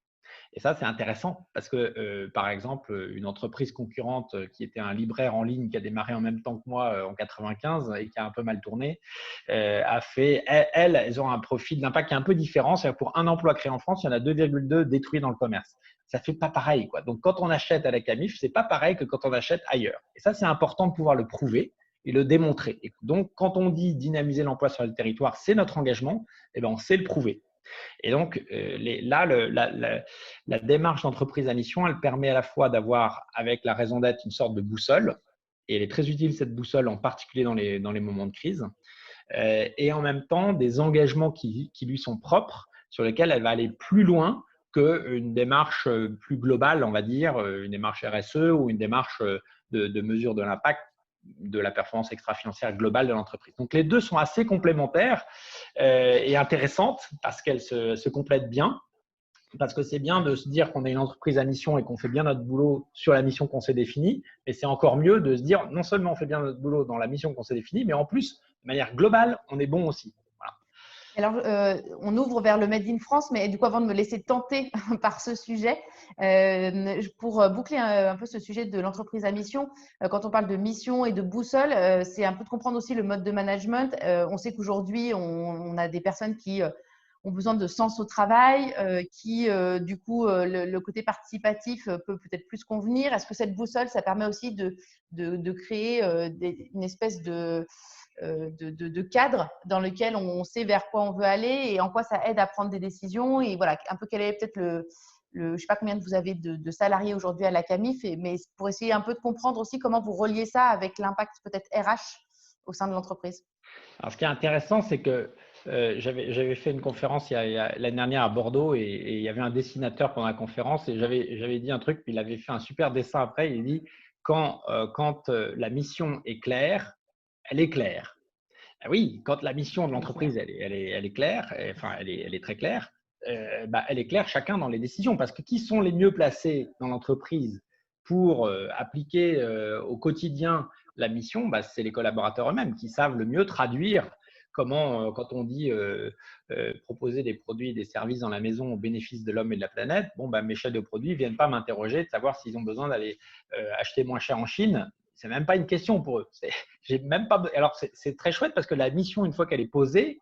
Et ça, c'est intéressant parce que, par exemple, une entreprise concurrente qui était un libraire en ligne qui a démarré en même temps que moi en 95 et qui a un peu mal tourné, elles ont un profil d'impact qui est un peu différent. C'est-à-dire pour un emploi créé en France, il y en a 2,2 détruits dans le commerce. Ça fait pas pareil, quoi. Donc, quand on achète à la CAMIF, c'est pas pareil que quand on achète ailleurs. Et ça, c'est important de pouvoir le prouver et le démontrer. Et donc, quand on dit dynamiser l'emploi sur le territoire, c'est notre engagement, eh ben, on sait le prouver. Et donc, la démarche d'entreprise à mission, elle permet à la fois d'avoir, avec la raison d'être, une sorte de boussole. Et elle est très utile, cette boussole, en particulier dans les moments de crise. Et en même temps, des engagements qui lui sont propres, sur lesquels elle va aller plus loin qu'une démarche plus globale, on va dire, une démarche RSE ou une démarche de mesure de l'impact de la performance extra-financière globale de l'entreprise. Donc, les deux sont assez complémentaires et intéressantes parce qu'elles se complètent bien. Parce que c'est bien de se dire qu'on est une entreprise à mission et qu'on fait bien notre boulot sur la mission qu'on s'est définie, mais c'est encore mieux de se dire non seulement on fait bien notre boulot dans la mission qu'on s'est définie, mais en plus, de manière globale, on est bon aussi. Voilà. Alors, on ouvre vers le Made in France, mais du coup, avant de me laisser tenter par ce sujet, pour boucler un peu ce sujet de l'entreprise à mission, quand on parle de mission et de boussole, c'est un peu de comprendre aussi le mode de management. On sait qu'aujourd'hui, on a des personnes qui ont besoin de sens au travail, du coup, le côté participatif peut peut-être plus convenir. Est-ce que cette boussole, ça permet aussi de créer une espèce de cadre dans lequel on sait vers quoi on veut aller et en quoi ça aide à prendre des décisions? Et voilà, un peu quel est peut-être je ne sais pas combien vous avez de salariés aujourd'hui à la CAMIF, mais pour essayer un peu de comprendre aussi comment vous reliez ça avec l'impact peut-être RH au sein de l'entreprise. Alors, ce qui est intéressant, c'est que j'avais fait une conférence l'année dernière à Bordeaux et il y avait un dessinateur pendant la conférence et j'avais dit un truc, puis il avait fait un super dessin après. Il dit quand la mission est claire, elle est claire. Ah oui, quand la mission de l'entreprise elle est claire, enfin elle est très claire, elle est claire chacun dans les décisions parce que qui sont les mieux placés dans l'entreprise pour appliquer au quotidien la mission, c'est les collaborateurs eux-mêmes qui savent le mieux traduire comment, quand on dit proposer des produits et des services dans la maison au bénéfice de l'homme et de la planète, mes chefs de produits ne viennent pas m'interroger de savoir s'ils ont besoin d'aller acheter moins cher en Chine. C'est même pas une question pour eux. J'ai même pas. Alors c'est très chouette parce que la mission, une fois qu'elle est posée,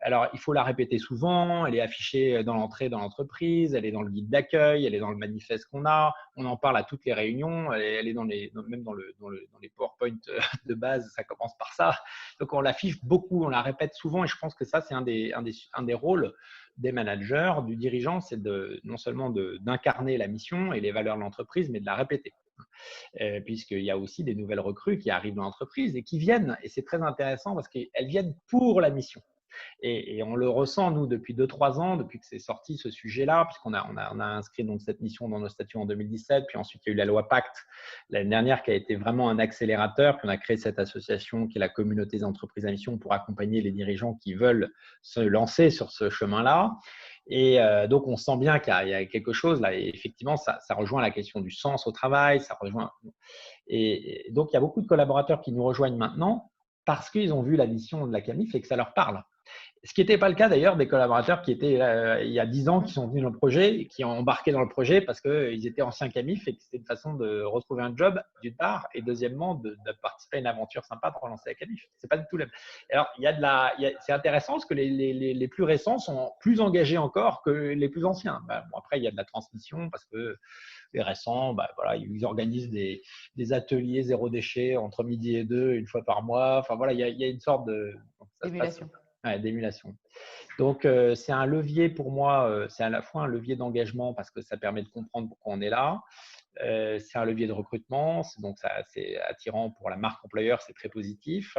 Alors, il faut la répéter souvent, elle est affichée dans l'entrée dans l'entreprise, elle est dans le guide d'accueil, elle est dans le manifeste qu'on a, on en parle à toutes les réunions, elle est même dans les PowerPoint de base, ça commence par ça. Donc, on l'affiche beaucoup, on la répète souvent et je pense que ça, c'est un des rôles des managers, du dirigeant, c'est non seulement d'incarner la mission et les valeurs de l'entreprise, mais de la répéter. Puisqu'il y a aussi des nouvelles recrues qui arrivent dans l'entreprise et qui viennent, et c'est très intéressant parce qu'elles viennent pour la mission. Et on le ressent, nous, depuis 2-3 ans, depuis que c'est sorti ce sujet-là, puisqu'on a inscrit donc cette mission dans nos statuts en 2017, puis ensuite il y a eu la loi Pacte l'année dernière qui a été vraiment un accélérateur, puis on a créé cette association qui est la communauté des entreprises à mission pour accompagner les dirigeants qui veulent se lancer sur ce chemin-là. Et donc, on sent bien qu'il y a quelque chose là. Et effectivement, ça rejoint la question du sens au travail. Et donc, il y a beaucoup de collaborateurs qui nous rejoignent maintenant parce qu'ils ont vu la mission de la CAMIF et que ça leur parle. Ce qui n'était pas le cas d'ailleurs des collaborateurs qui étaient il y a 10 ans, qui sont venus dans le projet, qui ont embarqué dans le projet parce qu'ils étaient anciens CAMIF et que c'était une façon de retrouver un job d'une part et deuxièmement de participer à une aventure sympa de relancer la CAMIF. C'est pas du tout le même. Alors, c'est intéressant parce que les plus récents sont plus engagés encore que les plus anciens. Bon, après, il y a de la transmission parce que les récents, voilà, ils organisent des ateliers zéro déchet entre midi et 2 une fois par mois. Enfin voilà, il y a une sorte de d'émulation. D'émulation. Donc, c'est un levier pour moi, c'est à la fois un levier d'engagement parce que ça permet de comprendre pourquoi on est là. C'est un levier de recrutement, donc c'est attirant pour la marque employeur, c'est très positif.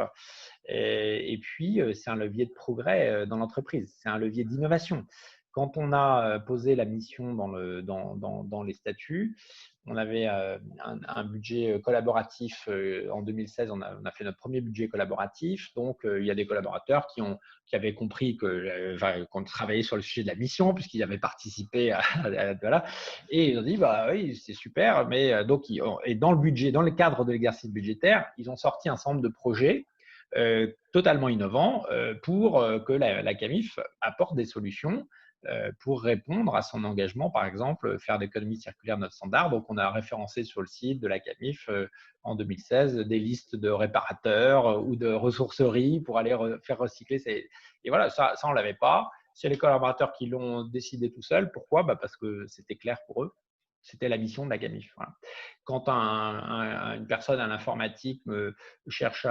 Et puis, c'est un levier de progrès dans l'entreprise, c'est un levier d'innovation. Quand on a posé la mission dans les statuts, on avait un budget collaboratif en 2016. On a fait notre premier budget collaboratif. Donc, il y a des collaborateurs qui avaient compris qu'on travaillait sur le sujet de la mission puisqu'ils avaient participé voilà. Et ils ont dit, oui, c'est super. Mais donc, et dans le cadre de l'exercice budgétaire, ils ont sorti un certain nombre de projets totalement innovants pour que la CAMIF apporte des solutions pour répondre à son engagement, par exemple, faire l'économie circulaire de notre standard. Donc, on a référencé sur le site de la CAMIF en 2016 des listes de réparateurs ou de ressourceries pour aller faire recycler. Et voilà, ça on ne l'avait pas. C'est les collaborateurs qui l'ont décidé tout seuls. Pourquoi ? Parce que c'était clair pour eux. C'était la mission de la CAMIF. Voilà. Quand une personne à l'informatique cherche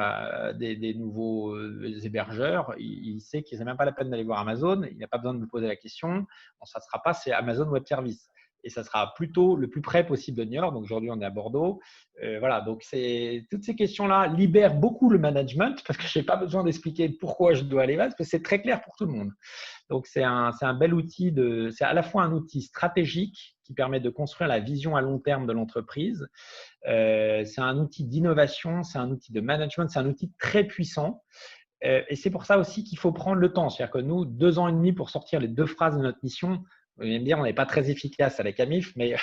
des nouveaux hébergeurs, il sait qu'il n'est même pas la peine d'aller voir Amazon, il n'a pas besoin de me poser la question. Bon, ça ne sera pas, c'est Amazon Web Service. Et ça sera plutôt le plus près possible de Niort. Donc aujourd'hui, on est à Bordeaux. Voilà, donc toutes ces questions-là libèrent beaucoup le management parce que je n'ai pas besoin d'expliquer pourquoi je dois aller là, parce que c'est très clair pour tout le monde. Donc, c'est un bel outil, c'est à la fois un outil stratégique qui permet de construire la vision à long terme de l'entreprise. C'est un outil d'innovation, c'est un outil de management, c'est un outil très puissant. Et c'est pour ça aussi qu'il faut prendre le temps. C'est-à-dire que nous, 2 ans et demi pour sortir les 2 phrases de notre mission, vous allez me dire, on n'est pas très efficace à la CAMIF, mais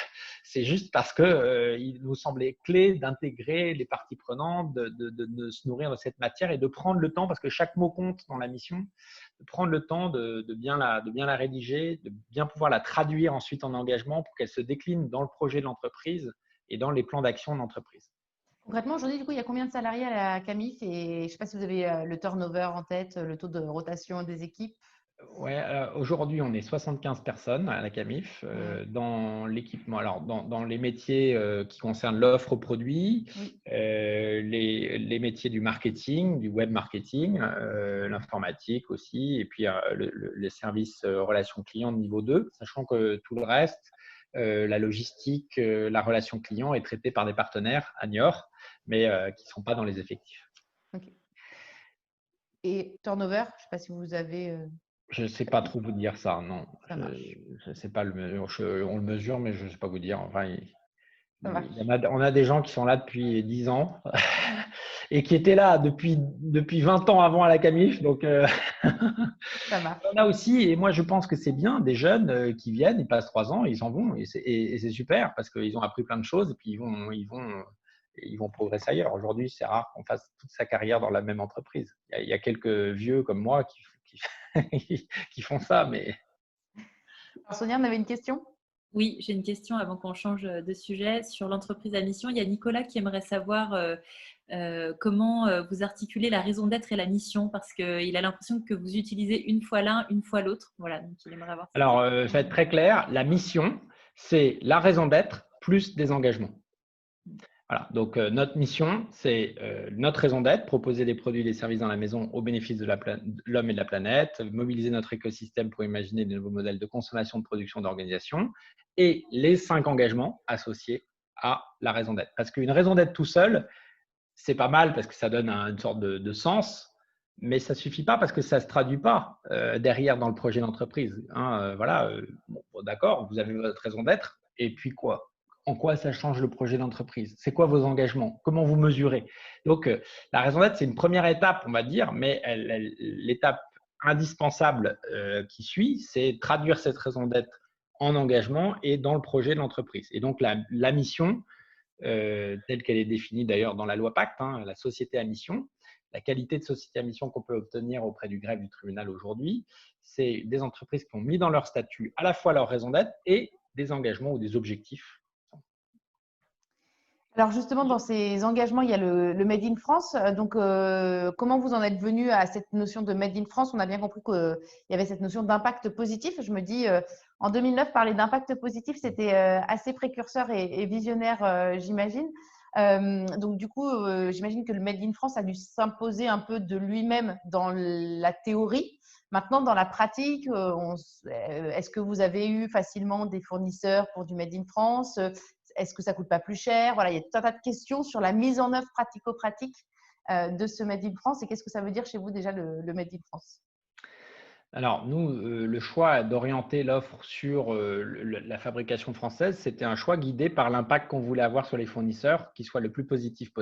c'est juste parce qu'il nous semblait clé d'intégrer les parties prenantes, de se nourrir de cette matière et de prendre le temps, parce que chaque mot compte dans la mission, de prendre le temps de bien la rédiger, de bien pouvoir la traduire ensuite en engagement pour qu'elle se décline dans le projet de l'entreprise et dans les plans d'action de l'entreprise. Concrètement, aujourd'hui, du coup, il y a combien de salariés à la CAMIF et je ne sais pas si vous avez le turnover en tête, le taux de rotation des équipes. Ouais, aujourd'hui, on est 75 personnes à la CAMIF dans l'équipement. Alors, dans les métiers qui concernent l'offre produit, oui. Les métiers du marketing, du web marketing, l'informatique aussi, et puis les services relations clients de niveau 2, sachant que tout le reste, la logistique, la relation client est traitée par des partenaires à Niort, mais qui ne sont pas dans les effectifs. Okay. Et turnover, je ne sais pas si vous avez… Je ne sais pas trop vous dire ça, non. Je ne sais pas, on le mesure, mais je ne sais pas vous dire. Enfin, on a des gens qui sont là depuis 10 ans et qui étaient là depuis 20 ans avant à la CAMIF. Donc, ça marche. On a aussi, et moi je pense que c'est bien, des jeunes qui viennent, ils passent 3 ans, ils s'en vont et c'est super parce qu'ils ont appris plein de choses et puis ils vont progresser ailleurs. Aujourd'hui, c'est rare qu'on fasse toute sa carrière dans la même entreprise. Il y a quelques vieux comme moi qui font ça, mais… Sonia, on avait une question ? Oui, j'ai une question avant qu'on change de sujet sur l'entreprise à mission. Il y a Nicolas qui aimerait savoir comment vous articulez la raison d'être et la mission, parce qu'il a l'impression que vous utilisez une fois l'un, une fois l'autre. Voilà, donc il aimerait avoir. Alors, ça va être très clair. La mission, c'est la raison d'être plus des engagements. Voilà, donc notre mission, c'est notre raison d'être, proposer des produits et des services dans la maison au bénéfice de l'homme et de la planète, mobiliser notre écosystème pour imaginer de nouveaux modèles de consommation, de production, d'organisation, et les 5 engagements associés à la raison d'être. Parce qu'une raison d'être tout seul, c'est pas mal parce que ça donne une sorte de sens, mais ça ne suffit pas parce que ça ne se traduit pas derrière dans le projet d'entreprise. Hein, voilà, bon, d'accord, vous avez votre raison d'être, et puis quoi? En quoi ça change le projet d'entreprise? C'est quoi vos engagements? Comment vous mesurez? Donc, la raison d'être, c'est une première étape, on va dire, mais l'étape indispensable qui suit, c'est traduire cette raison d'être en engagement et dans le projet de l'entreprise. Et donc, la mission, telle qu'elle est définie d'ailleurs dans la loi Pacte, hein, la société à mission, la qualité de société à mission qu'on peut obtenir auprès du greffe du tribunal aujourd'hui, c'est des entreprises qui ont mis dans leur statut à la fois leur raison d'être et des engagements ou des objectifs. Alors justement, dans ces engagements, il y a le Made in France. Donc, comment vous en êtes venu à cette notion de Made in France? On a bien compris qu'il y avait cette notion d'impact positif. Je me dis, en 2009, parler d'impact positif, c'était assez précurseur et visionnaire, j'imagine. Donc, du coup, j'imagine que le Made in France a dû s'imposer un peu de lui-même dans la théorie. Maintenant, dans la pratique, est-ce que vous avez eu facilement des fournisseurs pour du Made in France? Est-ce que ça ne coûte pas plus cher? Voilà, il y a tout un tas de questions sur la mise en œuvre pratico-pratique de ce Made in France. Et qu'est-ce que ça veut dire chez vous déjà le Made in France? Alors, nous, le choix d'orienter l'offre sur la fabrication française, c'était un choix guidé par l'impact qu'on voulait avoir sur les fournisseurs, qui soit le plus positif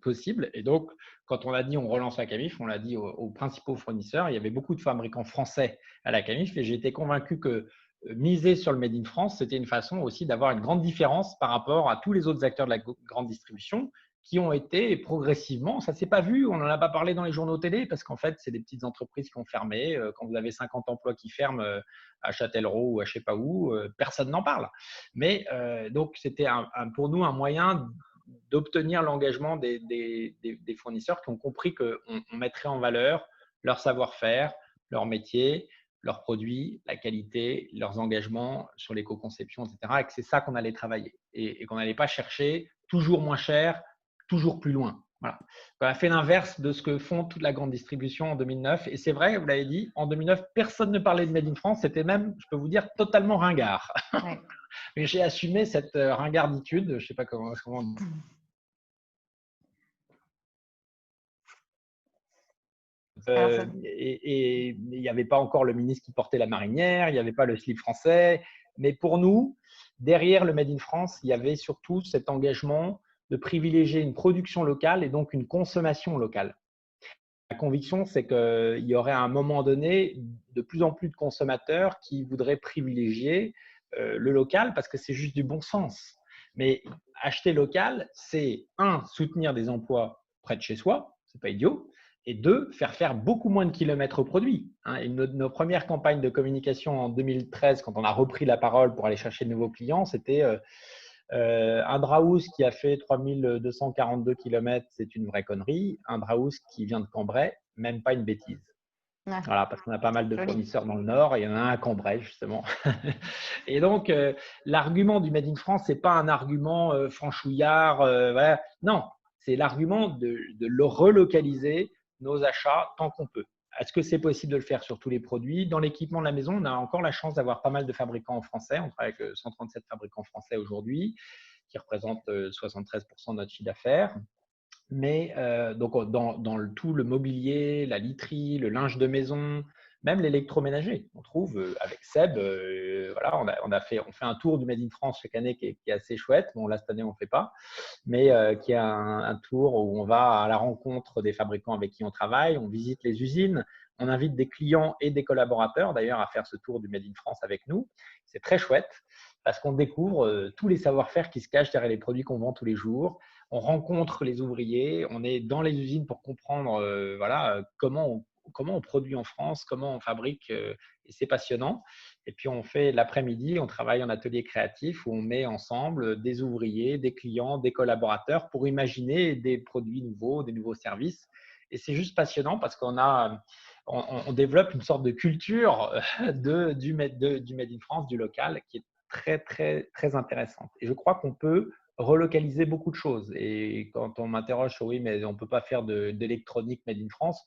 possible. Et donc, quand on a dit on relance la Camif, on l'a dit aux principaux fournisseurs. Il y avait beaucoup de fabricants français à la Camif et j'étais convaincu que miser sur le Made in France, c'était une façon aussi d'avoir une grande différence par rapport à tous les autres acteurs de la grande distribution qui ont été progressivement, ça ne s'est pas vu, on n'en a pas parlé dans les journaux télé parce qu'en fait, c'est des petites entreprises qui ont fermé. Quand vous avez 50 emplois qui ferment à Châtellerault ou à je ne sais pas où, personne n'en parle. Mais donc, c'était pour nous un moyen d'obtenir l'engagement des fournisseurs qui ont compris qu'on mettrait en valeur leur savoir-faire, leur métier, leurs produits, la qualité, leurs engagements sur l'éco-conception, etc. Et que c'est ça qu'on allait travailler et qu'on n'allait pas chercher toujours moins cher, toujours plus loin. Voilà. On a fait l'inverse de ce que font toute la grande distribution en 2009. Et c'est vrai, vous l'avez dit, en 2009, personne ne parlait de Made in France. C'était même, je peux vous dire, totalement ringard. Ouais. Mais j'ai assumé cette ringarditude. Je ne sais pas comment on dit. Et il n'y avait pas encore le ministre qui portait la marinière, il n'y avait pas le slip français. Mais pour nous, derrière le Made in France, il y avait surtout cet engagement de privilégier une production locale et donc une consommation locale. La conviction, c'est qu'il y aurait à un moment donné de plus en plus de consommateurs qui voudraient privilégier le local parce que c'est juste du bon sens. Mais acheter local, c'est soutenir des emplois près de chez soi, c'est pas idiot, et 2, faire beaucoup moins de kilomètres au produit. Et nos premières campagnes de communication en 2013, quand on a repris la parole pour aller chercher de nouveaux clients, c'était un Drahouse qui a fait 3242 km, c'est une vraie connerie. Un Drahouse qui vient de Cambrai, même pas une bêtise. Ouais. Voilà, parce qu'on a pas mal de fournisseurs dans le Nord et il y en a un à Cambrai, justement. Et donc, l'argument du Made in France, ce n'est pas un argument franchouillard. Voilà. Non, c'est l'argument de le relocaliser nos achats tant qu'on peut. Est-ce que c'est possible de le faire sur tous les produits? Dans l'équipement de la maison, on a encore la chance d'avoir pas mal de fabricants français. On travaille avec 137 fabricants français aujourd'hui, qui représentent 73% de notre chiffre d'affaires. Mais donc, dans tout le mobilier, la literie, le linge de maison, même l'électroménager, on trouve avec Seb, voilà, on fait un tour du Made in France chaque année qui est assez chouette. Bon, là, cette année, on ne fait pas, mais qui est un tour où on va à la rencontre des fabricants avec qui on travaille, on visite les usines, on invite des clients et des collaborateurs d'ailleurs à faire ce tour du Made in France avec nous. C'est très chouette parce qu'on découvre tous les savoir-faire qui se cachent derrière les produits qu'on vend tous les jours. On rencontre les ouvriers, on est dans les usines pour comprendre voilà, comment comment on produit en France, comment on fabrique, et c'est passionnant. Et puis, on fait l'après-midi, on travaille en atelier créatif où on met ensemble des ouvriers, des clients, des collaborateurs pour imaginer des produits nouveaux, des nouveaux services. Et c'est juste passionnant parce on développe une sorte de culture du made in France, du local, qui est très, très, très intéressante. Et je crois qu'on peut relocaliser beaucoup de choses. Et quand on m'interroge sur oui, mais on ne peut pas faire d'électronique made in France,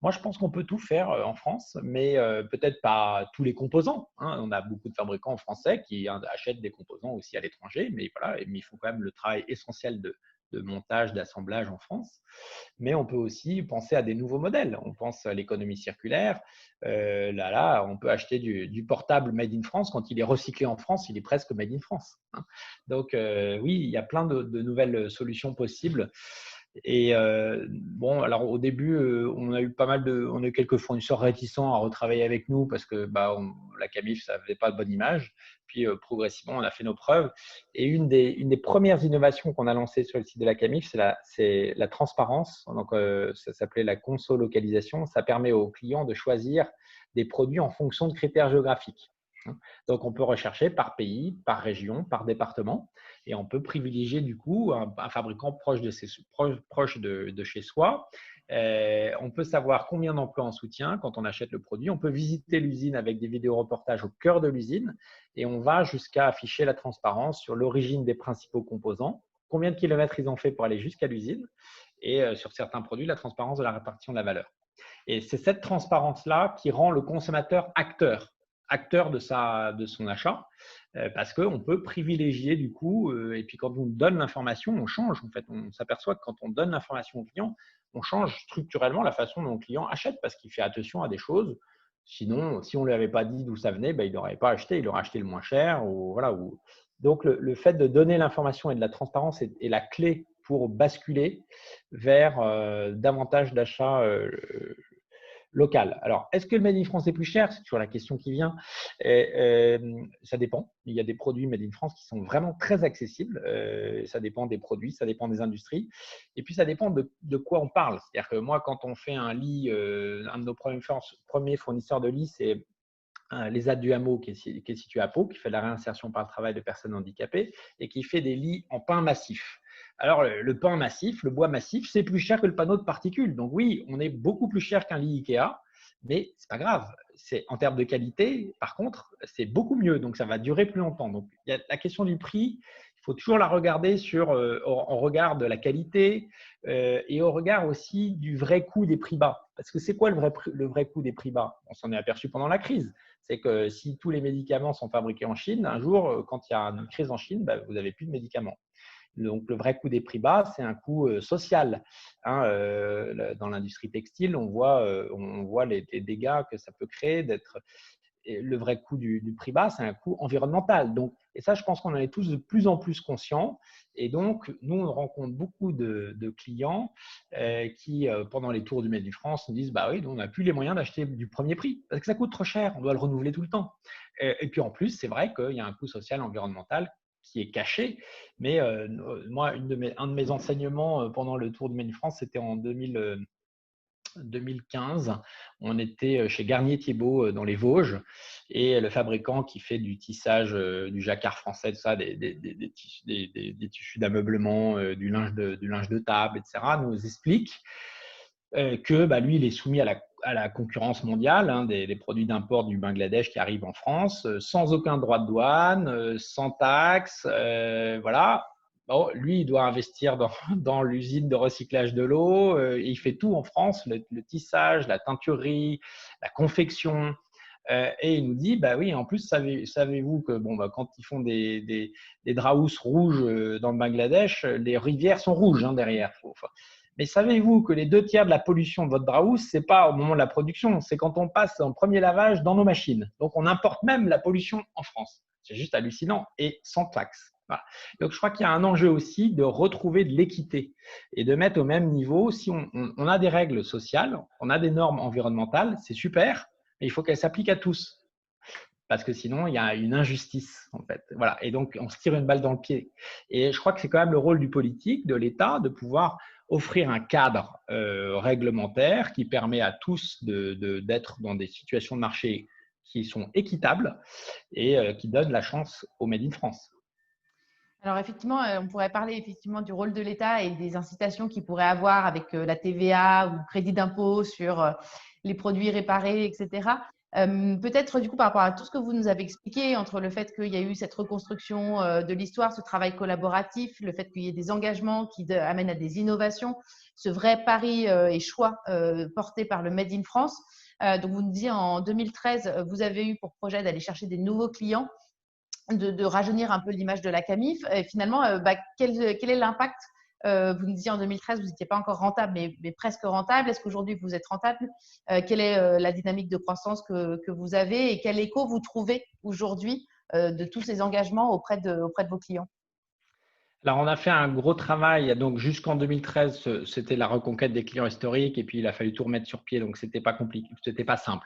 moi, je pense qu'on peut tout faire en France, mais peut-être pas tous les composants, hein. On a beaucoup de fabricants français qui achètent des composants aussi à l'étranger, mais voilà, mais ils font quand même le travail essentiel de montage, d'assemblage en France. Mais on peut aussi penser à des nouveaux modèles. On pense à l'économie circulaire. On peut acheter du portable made in France. Quand il est recyclé en France, il est presque made in France, hein. Donc, oui, il y a plein de nouvelles solutions possibles. Et bon, alors au début, on a eu quelques fournisseurs réticents à retravailler avec nous parce que la Camif, ça n'avait pas de bonne image. Puis progressivement, on a fait nos preuves. Et une des premières innovations qu'on a lancées sur le site de la Camif, c'est la transparence. Donc, ça s'appelait la conso-localisation. Ça permet aux clients de choisir des produits en fonction de critères géographiques. Donc, on peut rechercher par pays, par région, par département, et on peut privilégier du coup un fabricant proche de chez soi. On peut savoir combien d'emplois on soutient quand on achète le produit. On peut visiter l'usine avec des vidéoreportages au cœur de l'usine, et on va jusqu'à afficher la transparence sur l'origine des principaux composants, combien de kilomètres ils ont fait pour aller jusqu'à l'usine, et sur certains produits, la transparence de la répartition de la valeur. Et c'est cette transparence-là qui rend le consommateur acteur de son achat, parce qu'on peut privilégier du coup, et puis quand on donne l'information, on change. En fait, on s'aperçoit que quand on donne l'information au client, on change structurellement la façon dont le client achète parce qu'il fait attention à des choses. Sinon, si on ne lui avait pas dit d'où ça venait, il n'aurait pas acheté, il aurait acheté le moins cher. Donc, le fait de donner l'information et de la transparence est la clé pour basculer vers davantage d'achats local. Alors, est-ce que le Made in France est plus cher? C'est toujours la question qui vient. Ça dépend. Il y a des produits Made in France qui sont vraiment très accessibles. Ça dépend des produits, ça dépend des industries. Et puis, ça dépend de quoi on parle. C'est-à-dire que moi, quand on fait un lit, un de nos premiers fournisseurs de lits, c'est les Aides du Hameau qui est situé à Pau, qui fait de la réinsertion par le travail de personnes handicapées et qui fait des lits en pain massif. Alors, le pain massif, le bois massif, c'est plus cher que le panneau de particules. Donc oui, on est beaucoup plus cher qu'un lit Ikea, mais ce n'est pas grave. En termes de qualité, par contre, c'est beaucoup mieux. Donc, ça va durer plus longtemps. Donc, il y a la question du prix. Il faut toujours la regarder en regard de la qualité et au regard aussi du vrai coût des prix bas. Parce que c'est quoi le vrai coût des prix bas? On s'en est aperçu pendant la crise. C'est que si tous les médicaments sont fabriqués en Chine, un jour, quand il y a une crise en Chine, vous n'avez plus de médicaments. Donc, le vrai coût des prix bas, c'est un coût social, hein. Dans l'industrie textile, on voit les dégâts que ça peut créer le vrai coût du prix bas, c'est un coût environnemental. Donc, et ça, je pense qu'on en est tous de plus en plus conscients. Et donc, nous, on rencontre beaucoup de clients qui, pendant les tours du Made in France, nous disent « Bah oui, nous, on n'a plus les moyens d'acheter du premier prix parce que ça coûte trop cher, on doit le renouveler tout le temps. » Et puis, en plus, c'est vrai qu'il y a un coût social, environnemental qui est caché. Mais moi, un de mes enseignements pendant le tour du Made in France, c'était en 2015, on était chez Garnier-Thibault dans les Vosges et le fabricant qui fait du tissage, du jacquard français, tout ça, des tissus d'ameublement, du linge de table, etc., nous explique que lui, il est soumis à la concurrence mondiale, hein, des produits d'import du Bangladesh qui arrivent en France, sans aucun droit de douane, sans taxes, voilà. Bon, lui, il doit investir dans l'usine de recyclage de l'eau. Il fait tout en France, le tissage, la teinturerie, la confection. Et il nous dit, bah oui, en plus, savez-vous que quand ils font des draous rouges dans le Bangladesh, les rivières sont rouges, hein, derrière. Mais savez-vous que les 2/3 de la pollution de votre draous, ce n'est pas au moment de la production, c'est quand on passe en premier lavage dans nos machines. Donc, on importe même la pollution en France. C'est juste hallucinant et sans taxe. Voilà. Donc, je crois qu'il y a un enjeu aussi de retrouver de l'équité et de mettre au même niveau. Si on a des règles sociales, on a des normes environnementales, c'est super, mais il faut qu'elles s'appliquent à tous. Parce que sinon, il y a une injustice, en fait. Voilà. Et donc, on se tire une balle dans le pied. Et je crois que c'est quand même le rôle du politique, de l'État, de pouvoir offrir un cadre réglementaire qui permet à tous d'être dans des situations de marché qui sont équitables et qui donnent la chance au Made in France. Alors effectivement, on pourrait parler effectivement du rôle de l'État et des incitations qu'il pourrait avoir avec la TVA ou le crédit d'impôt sur les produits réparés, etc. Peut-être du coup par rapport à tout ce que vous nous avez expliqué, entre le fait qu'il y a eu cette reconstruction de l'histoire, ce travail collaboratif, le fait qu'il y ait des engagements qui amènent à des innovations, ce vrai pari et choix porté par le Made in France. Donc vous nous disiez en 2013, vous avez eu pour projet d'aller chercher des nouveaux clients, de rajeunir un peu l'image de la Camif. Et finalement, quel est l'impact? Vous nous disiez en 2013, vous n'étiez pas encore rentable, mais presque rentable. Est-ce qu'aujourd'hui, vous êtes rentable? Quelle est la dynamique de croissance que vous avez et quel écho vous trouvez aujourd'hui de tous ces engagements auprès de vos clients? Alors, on a fait un gros travail. Donc, jusqu'en 2013, c'était la reconquête des clients historiques et puis il a fallu tout remettre sur pied. Donc, c'était pas compliqué, c'était pas simple.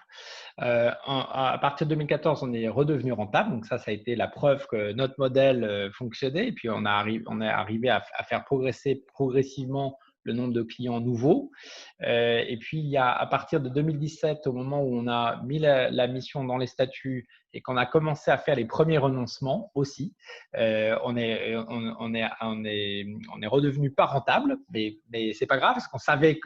À partir de 2014, on est redevenu rentable. Donc, ça a été la preuve que notre modèle fonctionnait. Et puis, on est arrivé à faire progresser progressivement le nombre de clients nouveaux. Et puis, il y a, à partir de 2017, au moment où on a mis la mission dans les statuts et qu'on a commencé à faire les premiers renoncements aussi, on est redevenu pas rentable, mais c'est pas grave parce qu'on savait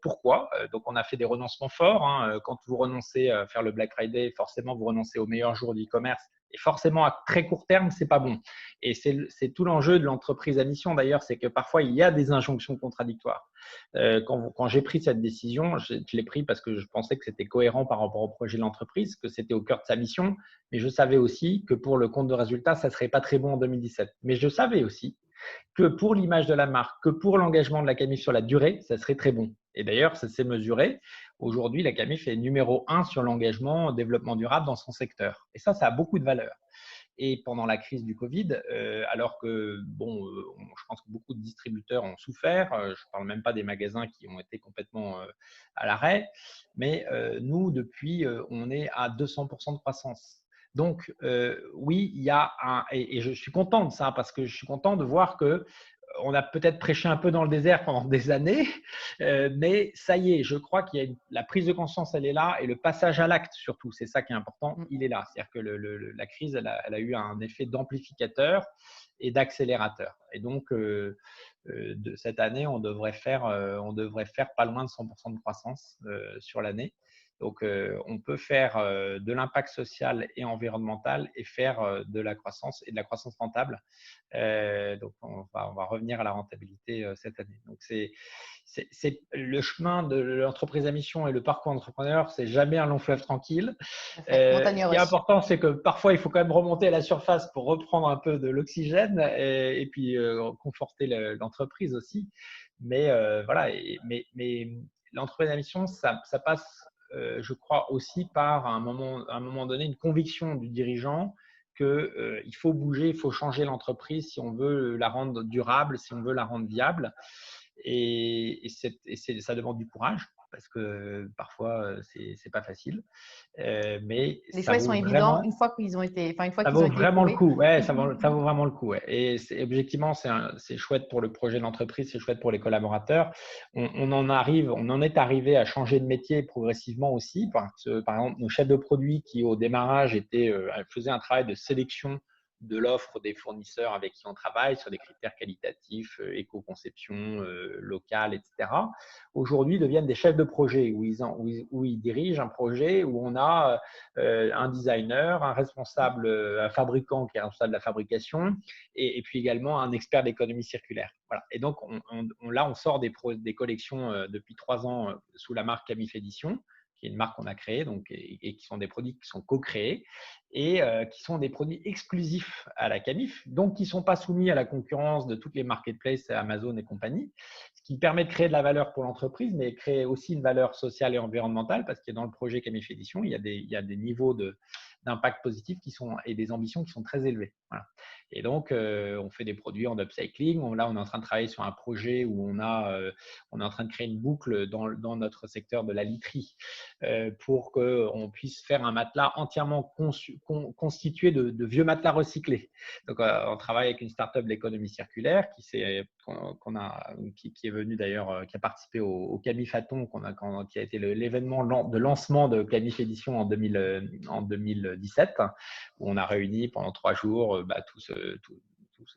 pourquoi. Donc, on a fait des renoncements forts. Hein. Quand vous renoncez à faire le Black Friday, forcément, vous renoncez au meilleur jour du e-commerce. Et forcément, à très court terme, c'est pas bon. Et c'est tout l'enjeu de l'entreprise à mission d'ailleurs, c'est que parfois, il y a des injonctions contradictoires. Quand j'ai pris cette décision, je l'ai pris parce que je pensais que c'était cohérent par rapport au projet de l'entreprise, que c'était au cœur de sa mission, mais je savais aussi que pour le compte de résultat, ça ne serait pas très bon en 2017. Mais je savais aussi que pour l'image de la marque, que pour l'engagement de la Camif sur la durée, ça serait très bon. Et d'ailleurs, ça s'est mesuré. Aujourd'hui, la Camif est numéro 1 sur l'engagement au développement durable dans son secteur. Et ça a beaucoup de valeur. Et pendant la crise du Covid, alors que, je pense que beaucoup de distributeurs ont souffert, je ne parle même pas des magasins qui ont été complètement à l'arrêt, mais nous, depuis, on est à 200% de croissance. Donc, oui, il y a et je suis content de ça parce que je suis content de voir que on a peut-être prêché un peu dans le désert pendant des années, mais ça y est, je crois qu'il y a la prise de conscience, elle est là, et le passage à l'acte surtout, c'est ça qui est important, il est là. C'est-à-dire que la crise, elle a eu un effet d'amplificateur et d'accélérateur. Et donc, de cette année, on devrait faire pas loin de 100% de croissance sur l'année. Donc, on peut faire de l'impact social et environnemental et faire de la croissance et de la croissance rentable. Donc, on va revenir à la rentabilité cette année. Donc, c'est le chemin de l'entreprise à mission et le parcours entrepreneur, c'est jamais un long fleuve tranquille. Ce qui est important, c'est que parfois, il faut quand même remonter à la surface pour reprendre un peu de l'oxygène et puis conforter l'entreprise aussi. Mais voilà, mais l'entreprise à mission, ça passe, je crois, aussi par à un moment donné une conviction du dirigeant qu'il faut bouger, il faut changer l'entreprise si on veut la rendre durable, si on veut la rendre viable. Et ça demande du courage parce que parfois, c'est pas facile. Mais les choix sont évidents une fois qu'ils ont été, ça vaut vraiment le coup. Ouais, ça vaut vraiment le coup. Ouais. Et objectivement, c'est chouette pour le projet de l'entreprise, c'est chouette pour les collaborateurs. On en est arrivé à changer de métier progressivement aussi. Par exemple, nos chefs de produits qui, au démarrage, faisaient un travail de sélection de l'offre des fournisseurs avec qui on travaille sur des critères qualitatifs, éco-conception, locale, etc. Aujourd'hui, deviennent des chefs de projet où ils dirigent un projet où on a un designer, un responsable, un fabricant qui est responsable de la fabrication et puis également un expert d'économie circulaire. Voilà. Et donc, là, on sort des collections depuis 3 ans sous la marque Camif Édition, qui est une marque qu'on a créée et qui sont des produits qui sont co-créés et qui sont des produits exclusifs à la Camif, donc qui ne sont pas soumis à la concurrence de toutes les marketplaces, Amazon et compagnie, ce qui permet de créer de la valeur pour l'entreprise, mais créer aussi une valeur sociale et environnementale, parce que dans le projet Camif Édition, il y a des niveaux d'impact positif et des ambitions qui sont très élevées. Voilà. Et donc, on fait des produits en upcycling. Là, on est en train de travailler sur un projet où on est en train de créer une boucle dans notre secteur de la literie pour qu'on puisse faire un matelas entièrement constitué de vieux matelas recyclés. Donc, on travaille avec une start-up de l'économie circulaire qui est venu d'ailleurs, qui a participé au Camifathon, qui a été l'événement de lancement de Camif Édition en 2017, où on a réuni pendant 3 jours tous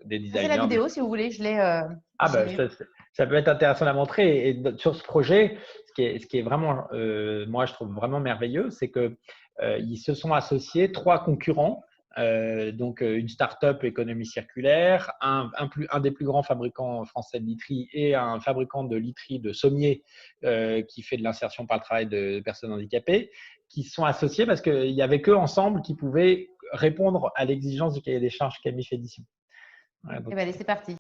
des designers. C'est la vidéo, si vous voulez, je l'ai. Ça peut être intéressant à montrer. Et sur ce projet, ce qui est vraiment, moi, je trouve vraiment merveilleux, c'est qu'ils se sont associés 3 concurrents. Donc une start-up économie circulaire, un des plus grands fabricants français de literie et un fabricant de literie de sommiers qui fait de l'insertion par le travail de personnes handicapées, qui se sont associés parce qu'il n'y avait qu'eux ensemble qui pouvaient répondre à l'exigence du cahier des charges Camif Édition. Allez, c'est parti.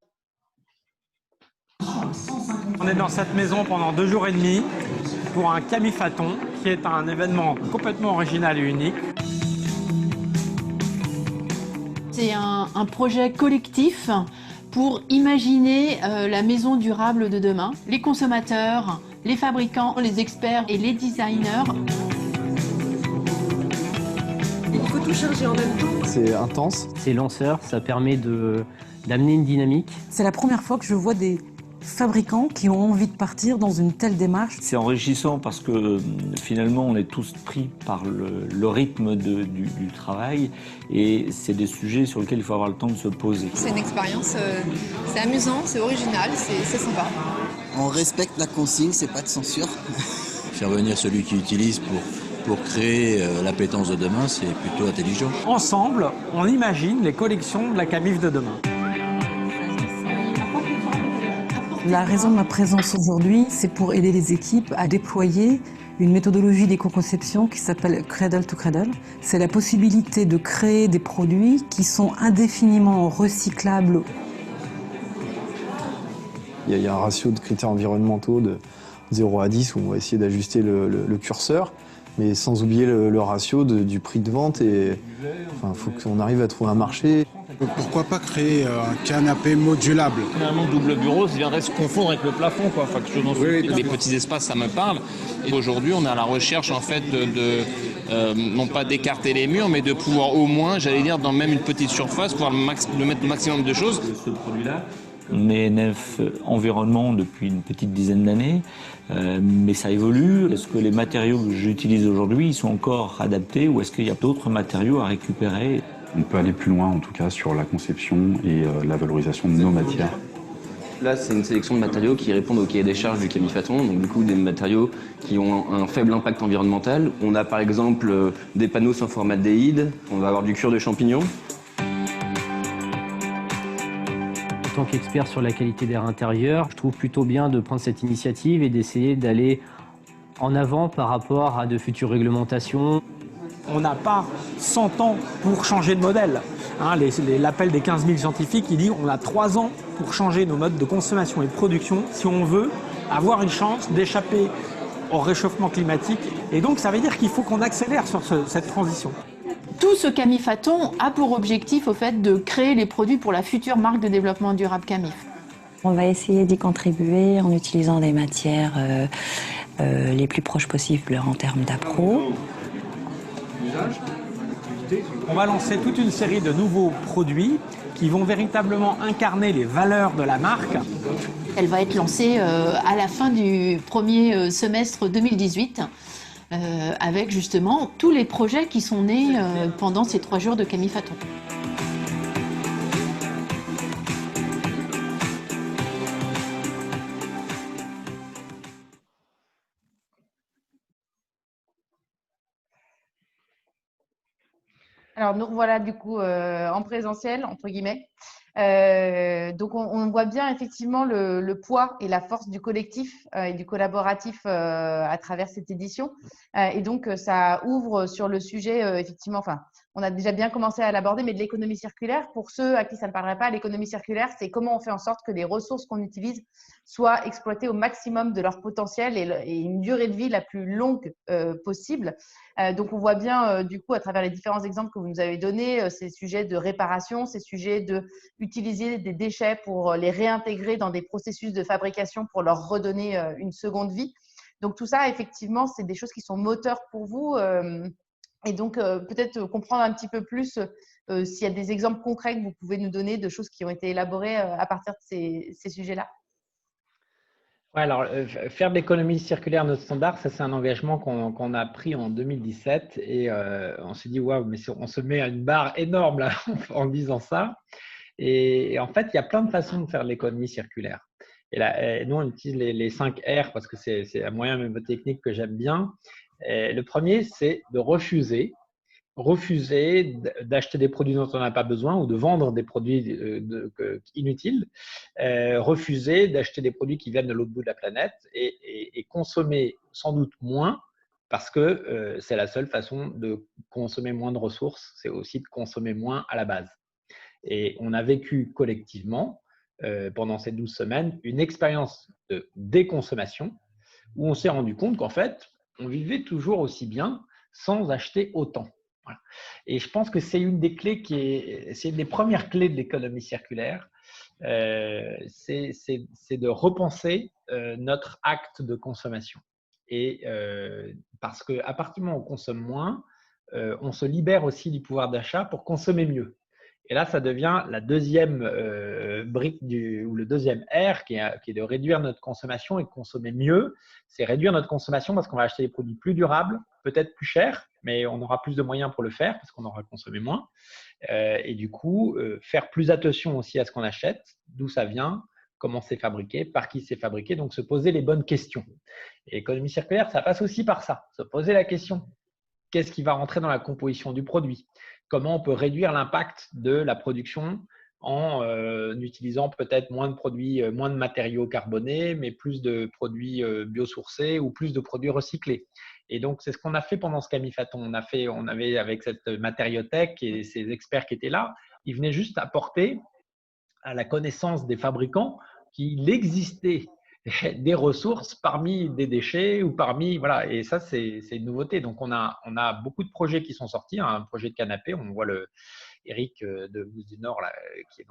On est dans cette maison pendant 2 jours et demi pour un Camifathon qui est un événement complètement original et unique. C'est un projet collectif pour imaginer la maison durable de demain. Les consommateurs, les fabricants, les experts et les designers. Il faut tout charger en même temps. C'est intense. C'est lanceur, ça permet d'amener une dynamique. C'est la première fois que je vois des fabricants qui ont envie de partir dans une telle démarche. C'est enrichissant parce que finalement on est tous pris par le rythme du travail et c'est des sujets sur lesquels il faut avoir le temps de se poser. C'est une expérience, c'est amusant, c'est original, c'est sympa. On respecte la consigne, c'est pas de censure. Faire venir celui qui utilise pour créer l'appétence de demain, c'est plutôt intelligent. Ensemble, on imagine les collections de la Camif de demain. La raison de ma présence aujourd'hui, c'est pour aider les équipes à déployer une méthodologie d'éco-conception qui s'appelle Cradle to Cradle. C'est la possibilité de créer des produits qui sont indéfiniment recyclables. Il y a un ratio de critères environnementaux de 0 à 10 où on va essayer d'ajuster le curseur, mais sans oublier le ratio du prix de vente. Et faut qu'on arrive à trouver un marché. Pourquoi pas créer un canapé modulable? Finalement, double bureau, ça viendrait se confondre avec le plafond, quoi. Enfin, quelque chose dans les petits espaces, ça me parle. Et aujourd'hui, on est à la recherche, en fait, non pas d'écarter les murs, mais de pouvoir au moins, j'allais dire, dans même une petite surface, pouvoir de mettre le maximum de choses. Ce produit-là, on est NF Environnement depuis une petite dizaine d'années, mais ça évolue. Est-ce que les matériaux que j'utilise aujourd'hui ils sont encore adaptés ou est-ce qu'il y a d'autres matériaux à récupérer? On peut aller plus loin en tout cas sur la conception et la valorisation de nos matières. Là, c'est une sélection de matériaux qui répondent au cahier des charges du Camifathon, donc du coup des matériaux qui ont un faible impact environnemental. On a par exemple des panneaux sans formaldéhyde, on va avoir du cuir de champignons. En tant qu'expert sur la qualité d'air intérieur, je trouve plutôt bien de prendre cette initiative et d'essayer d'aller en avant par rapport à de futures réglementations. On n'a pas 100 ans pour changer de modèle. L'appel des 15 000 scientifiques, il dit qu'on a 3 ans pour changer nos modes de consommation et de production si on veut avoir une chance d'échapper au réchauffement climatique. Et donc, ça veut dire qu'il faut qu'on accélère sur cette transition. Tout ce Camifathon a pour objectif au fait de créer les produits pour la future marque de développement durable Camif. On va essayer d'y contribuer en utilisant des matières les plus proches possibles en termes d'appro. On va lancer toute une série de nouveaux produits qui vont véritablement incarner les valeurs de la marque. Elle va être lancée à la fin du premier semestre 2018 avec justement tous les projets qui sont nés pendant ces 3 jours de Camifathon. Alors, nous revoilà du coup en présentiel, entre guillemets. Donc, on voit bien effectivement le poids et la force du collectif et du collaboratif à travers cette édition. Et donc, ça ouvre sur le sujet, effectivement, enfin, on a déjà bien commencé à l'aborder, mais de l'économie circulaire. Pour ceux à qui ça ne parlerait pas, l'économie circulaire, c'est comment on fait en sorte que les ressources qu'on utilise soient exploitées au maximum de leur potentiel et une durée de vie la plus longue possible. Donc, on voit bien, du coup, à travers les différents exemples que vous nous avez donnés, ces sujets de réparation, ces sujets d'utiliser des déchets pour les réintégrer dans des processus de fabrication pour leur redonner une seconde vie. Donc, tout ça, effectivement, c'est des choses qui sont moteurs pour vous. Et donc, peut-être comprendre un petit peu plus s'il y a des exemples concrets que vous pouvez nous donner de choses qui ont été élaborées à partir de ces sujets-là. Ouais, alors, faire de l'économie circulaire notre standard, ça c'est un engagement qu'on a pris en 2017 et on s'est dit, waouh, mais on se met à une barre énorme là, en disant ça. Et en fait, il y a plein de façons de faire de l'économie circulaire. Et là, nous, on utilise les 5 R parce que c'est un moyen technique que j'aime bien. Et le premier, c'est de refuser d'acheter des produits dont on n'a pas besoin ou de vendre des produits inutiles, refuser d'acheter des produits qui viennent de l'autre bout de la planète et consommer sans doute moins parce que c'est la seule façon de consommer moins de ressources, c'est aussi de consommer moins à la base. Et on a vécu collectivement pendant ces 12 semaines une expérience de déconsommation où on s'est rendu compte qu'en fait, on vivait toujours aussi bien sans acheter autant. Voilà. Et je pense que c'est une des clés c'est une des premières clés de l'économie circulaire, c'est de repenser notre acte de consommation. Et parce qu'à partir du moment où on consomme moins, on se libère aussi du pouvoir d'achat pour consommer mieux. Et là, ça devient la deuxième brique ou le deuxième R qui est de réduire notre consommation et de consommer mieux. C'est réduire notre consommation parce qu'on va acheter des produits plus durables, peut-être plus chers, mais on aura plus de moyens pour le faire parce qu'on aura consommé moins. Et du coup, faire plus attention aussi à ce qu'on achète, d'où ça vient, comment c'est fabriqué, par qui c'est fabriqué, donc se poser les bonnes questions. Et l'économie circulaire, ça passe aussi par ça, se poser la question. Qu'est-ce qui va rentrer dans la composition du produit? Comment on peut réduire l'impact de la production en utilisant peut-être moins de produits, moins de matériaux carbonés, mais plus de produits biosourcés ou plus de produits recyclés. Et donc, c'est ce qu'on a fait pendant ce Camifaton. On avait avec cette matériothèque et ces experts qui étaient là, ils venaient juste apporter à la connaissance des fabricants qu'il existait des ressources parmi des déchets ou parmi… Voilà, et ça, c'est une nouveauté. Donc, on a beaucoup de projets qui sont sortis. Un projet de canapé, on voit Eric de Mousse du Nord là, qui est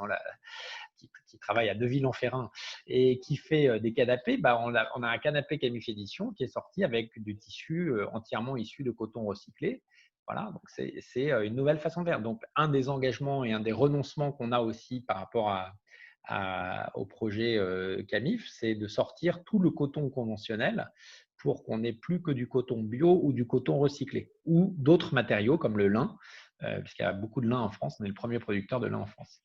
qui travaille à Neuville-en-Ferrin et qui fait des canapés. On a un canapé Camif Édition qui est sorti avec du tissu entièrement issu de coton recyclé. Voilà, donc c'est une nouvelle façon de faire. Donc, un des engagements et un des renoncements qu'on a aussi par rapport au projet Camif, c'est de sortir tout le coton conventionnel pour qu'on n'ait plus que du coton bio ou du coton recyclé ou d'autres matériaux comme le lin, puisqu'il y a beaucoup de lin en France. On est le premier producteur de lin en France.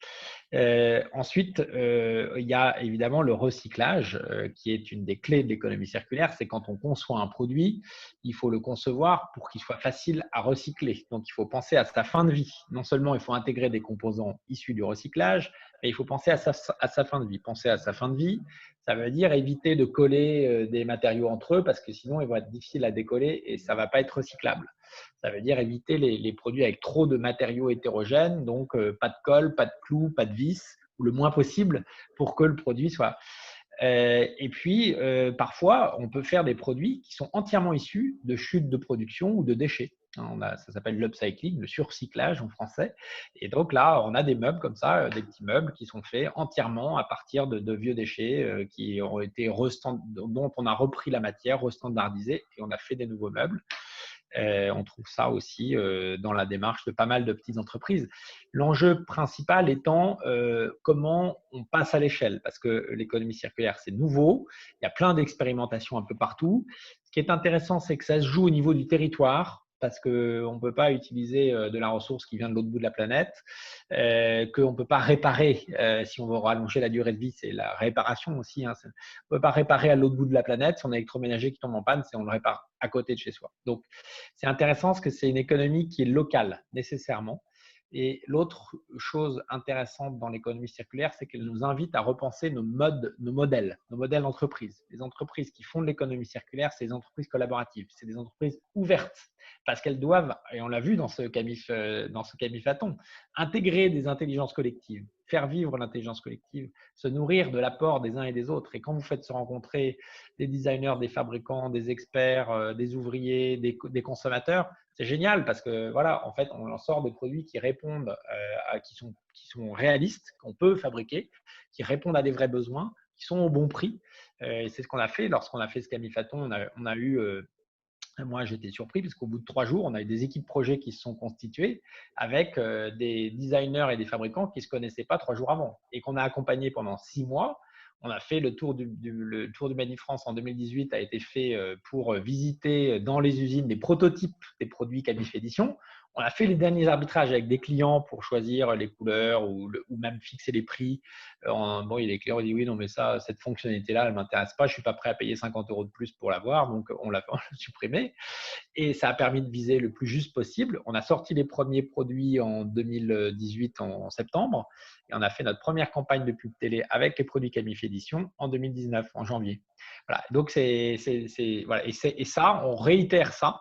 Ensuite, il y a évidemment le recyclage qui est une des clés de l'économie circulaire. C'est quand on conçoit un produit, il faut le concevoir pour qu'il soit facile à recycler. Donc, il faut penser à sa fin de vie. Non seulement il faut intégrer des composants issus du recyclage, mais il faut penser à sa fin de vie. Penser à sa fin de vie, ça veut dire éviter de coller des matériaux entre eux parce que sinon, ils vont être difficiles à décoller et ça ne va pas être recyclable. Ça veut dire éviter les produits avec trop de matériaux hétérogènes, donc pas de colle, pas de clous, pas de vis, ou le moins possible pour que le produit soit… et puis, parfois, on peut faire des produits qui sont entièrement issus de chutes de production ou de déchets. Ça s'appelle l'upcycling, le surcyclage en français. Et donc là, on a des meubles comme ça, des petits meubles qui sont faits entièrement à partir de vieux déchets qui ont été dont on a repris la matière, restandardisé et on a fait des nouveaux meubles. On trouve ça aussi dans la démarche de pas mal de petites entreprises. L'enjeu principal étant comment on passe à l'échelle, parce que l'économie circulaire, c'est nouveau, il y a plein d'expérimentations un peu partout. Ce qui est intéressant, c'est que ça se joue au niveau du territoire, parce qu'on ne peut pas utiliser de la ressource qui vient de l'autre bout de la planète, qu'on ne peut pas réparer, si on veut rallonger la durée de vie, c'est la réparation aussi. On ne peut pas réparer à l'autre bout de la planète. Si on a un électroménager qui tombe en panne, on le répare à côté de chez soi. Donc, c'est intéressant parce que c'est une économie qui est locale, nécessairement. Et l'autre chose intéressante dans l'économie circulaire, c'est qu'elle nous invite à repenser nos modèles d'entreprise. Les entreprises qui font de l'économie circulaire, c'est des entreprises collaboratives, c'est des entreprises ouvertes parce qu'elles doivent, et on l'a vu dans ce Camifaton, intégrer des intelligences collectives, faire vivre l'intelligence collective, se nourrir de l'apport des uns et des autres. Et quand vous faites se rencontrer des designers, des fabricants, des experts, des ouvriers, des consommateurs, c'est génial parce que voilà, en fait, on en sort des produits qui répondent, qui sont réalistes, qu'on peut fabriquer, qui répondent à des vrais besoins, qui sont au bon prix. Et c'est ce qu'on a fait lorsqu'on a fait ce Camifaton. On a eu Moi, j'étais surpris parce qu'au bout de 3 jours, on a eu des équipes projets qui se sont constituées avec des designers et des fabricants qui ne se connaissaient pas 3 jours avant et qu'on a accompagnés pendant 6 mois. On a fait le tour du Made in France en 2018, a été fait pour visiter dans les usines des prototypes des produits Camif Édition. On a fait les derniers arbitrages avec des clients pour choisir les couleurs ou même fixer les prix. Bon, il y a des clients qui disent oui, non, mais ça, cette fonctionnalité-là, elle ne m'intéresse pas. Je ne suis pas prêt à payer 50 € de plus pour l'avoir. Donc, on l'a supprimé. Et ça a permis de viser le plus juste possible. On a sorti les premiers produits en 2018 en septembre. Et on a fait notre première campagne de pub télé avec les produits Camif Édition en 2019, en janvier. Voilà. Donc, voilà. Et ça, on réitère ça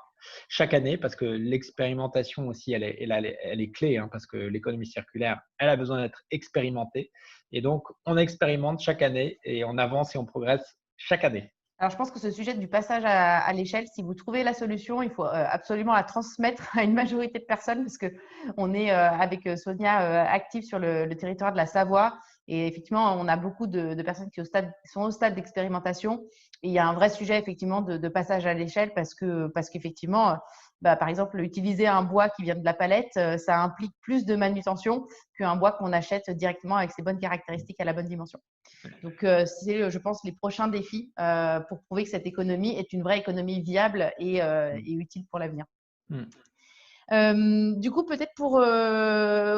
chaque année parce que l'expérimentation aussi, elle est clé parce que l'économie circulaire, elle a besoin d'être expérimentée. Et donc, on expérimente chaque année et on avance et on progresse chaque année. Alors, je pense que ce sujet du passage à l'échelle, si vous trouvez la solution, il faut absolument la transmettre à une majorité de personnes parce qu'on est avec Sonia actifs sur le territoire de la Savoie. Et effectivement, on a beaucoup de personnes qui sont au stade d'expérimentation. Et il y a un vrai sujet effectivement de passage à l'échelle parce qu'effectivement, par exemple, utiliser un bois qui vient de la palette, ça implique plus de manutention qu'un bois qu'on achète directement avec ses bonnes caractéristiques à la bonne dimension. Donc, c'est, je pense, les prochains défis pour prouver que cette économie est une vraie économie viable et utile pour l'avenir. Du coup, peut-être pour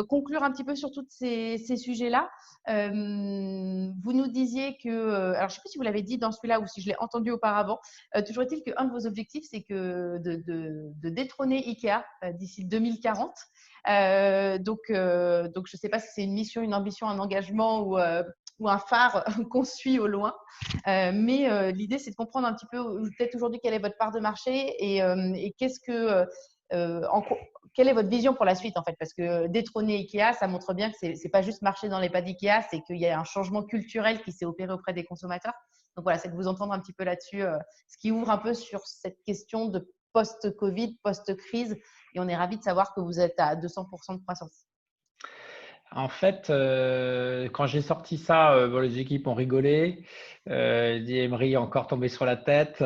conclure un petit peu sur tous ces sujets-là, vous nous disiez que, alors je ne sais pas si vous l'avez dit dans celui-là ou si je l'ai entendu auparavant, toujours est-il qu'un de vos objectifs, c'est de détrôner IKEA d'ici 2040. Donc, je ne sais pas si c'est une mission, une ambition, un engagement ou un phare qu'on suit au loin. Mais l'idée, c'est de comprendre un petit peu, peut-être aujourd'hui, quelle est votre part de marché et qu'est-ce que… quelle est votre vision pour la suite en fait? Parce que détrôner Ikea, ça montre bien que c'est pas juste marcher dans les pas d'Ikea, c'est qu'il y a un changement culturel qui s'est opéré auprès des consommateurs. Donc voilà, c'est de vous entendre un petit peu là-dessus, ce qui ouvre un peu sur cette question de post-Covid, post-crise. Et on est ravis de savoir que vous êtes à 200% de croissance. En fait, quand j'ai sorti ça, les équipes ont rigolé. Dit Emery est encore tombé sur la tête.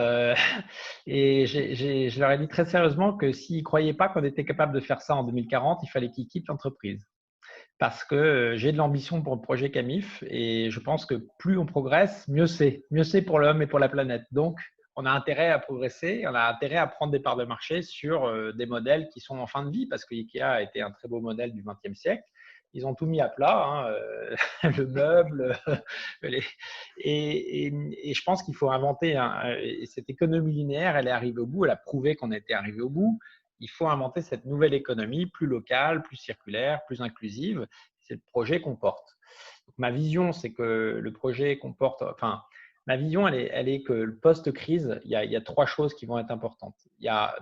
Et je leur ai dit très sérieusement que s'ils ne croyaient pas qu'on était capable de faire ça en 2040, il fallait qu'ils quittent l'entreprise. Parce que j'ai de l'ambition pour le projet Camif et je pense que plus on progresse, mieux c'est. Mieux c'est pour l'homme et pour la planète. Donc, on a intérêt à progresser, on a intérêt à prendre des parts de marché sur des modèles qui sont en fin de vie parce que IKEA a été un très beau modèle du XXe siècle. Ils ont tout mis à plat, le meuble. Et je pense qu'il faut inventer cette économie linéaire, elle est arrivée au bout, elle a prouvé qu'on était arrivé au bout. Il faut inventer cette nouvelle économie plus locale, plus circulaire, plus inclusive. C'est le projet qu'on porte. Donc, ma vision, c'est que le projet qu'on porte, ma vision, elle est que le post-crise, il y a 3 choses qui vont être importantes.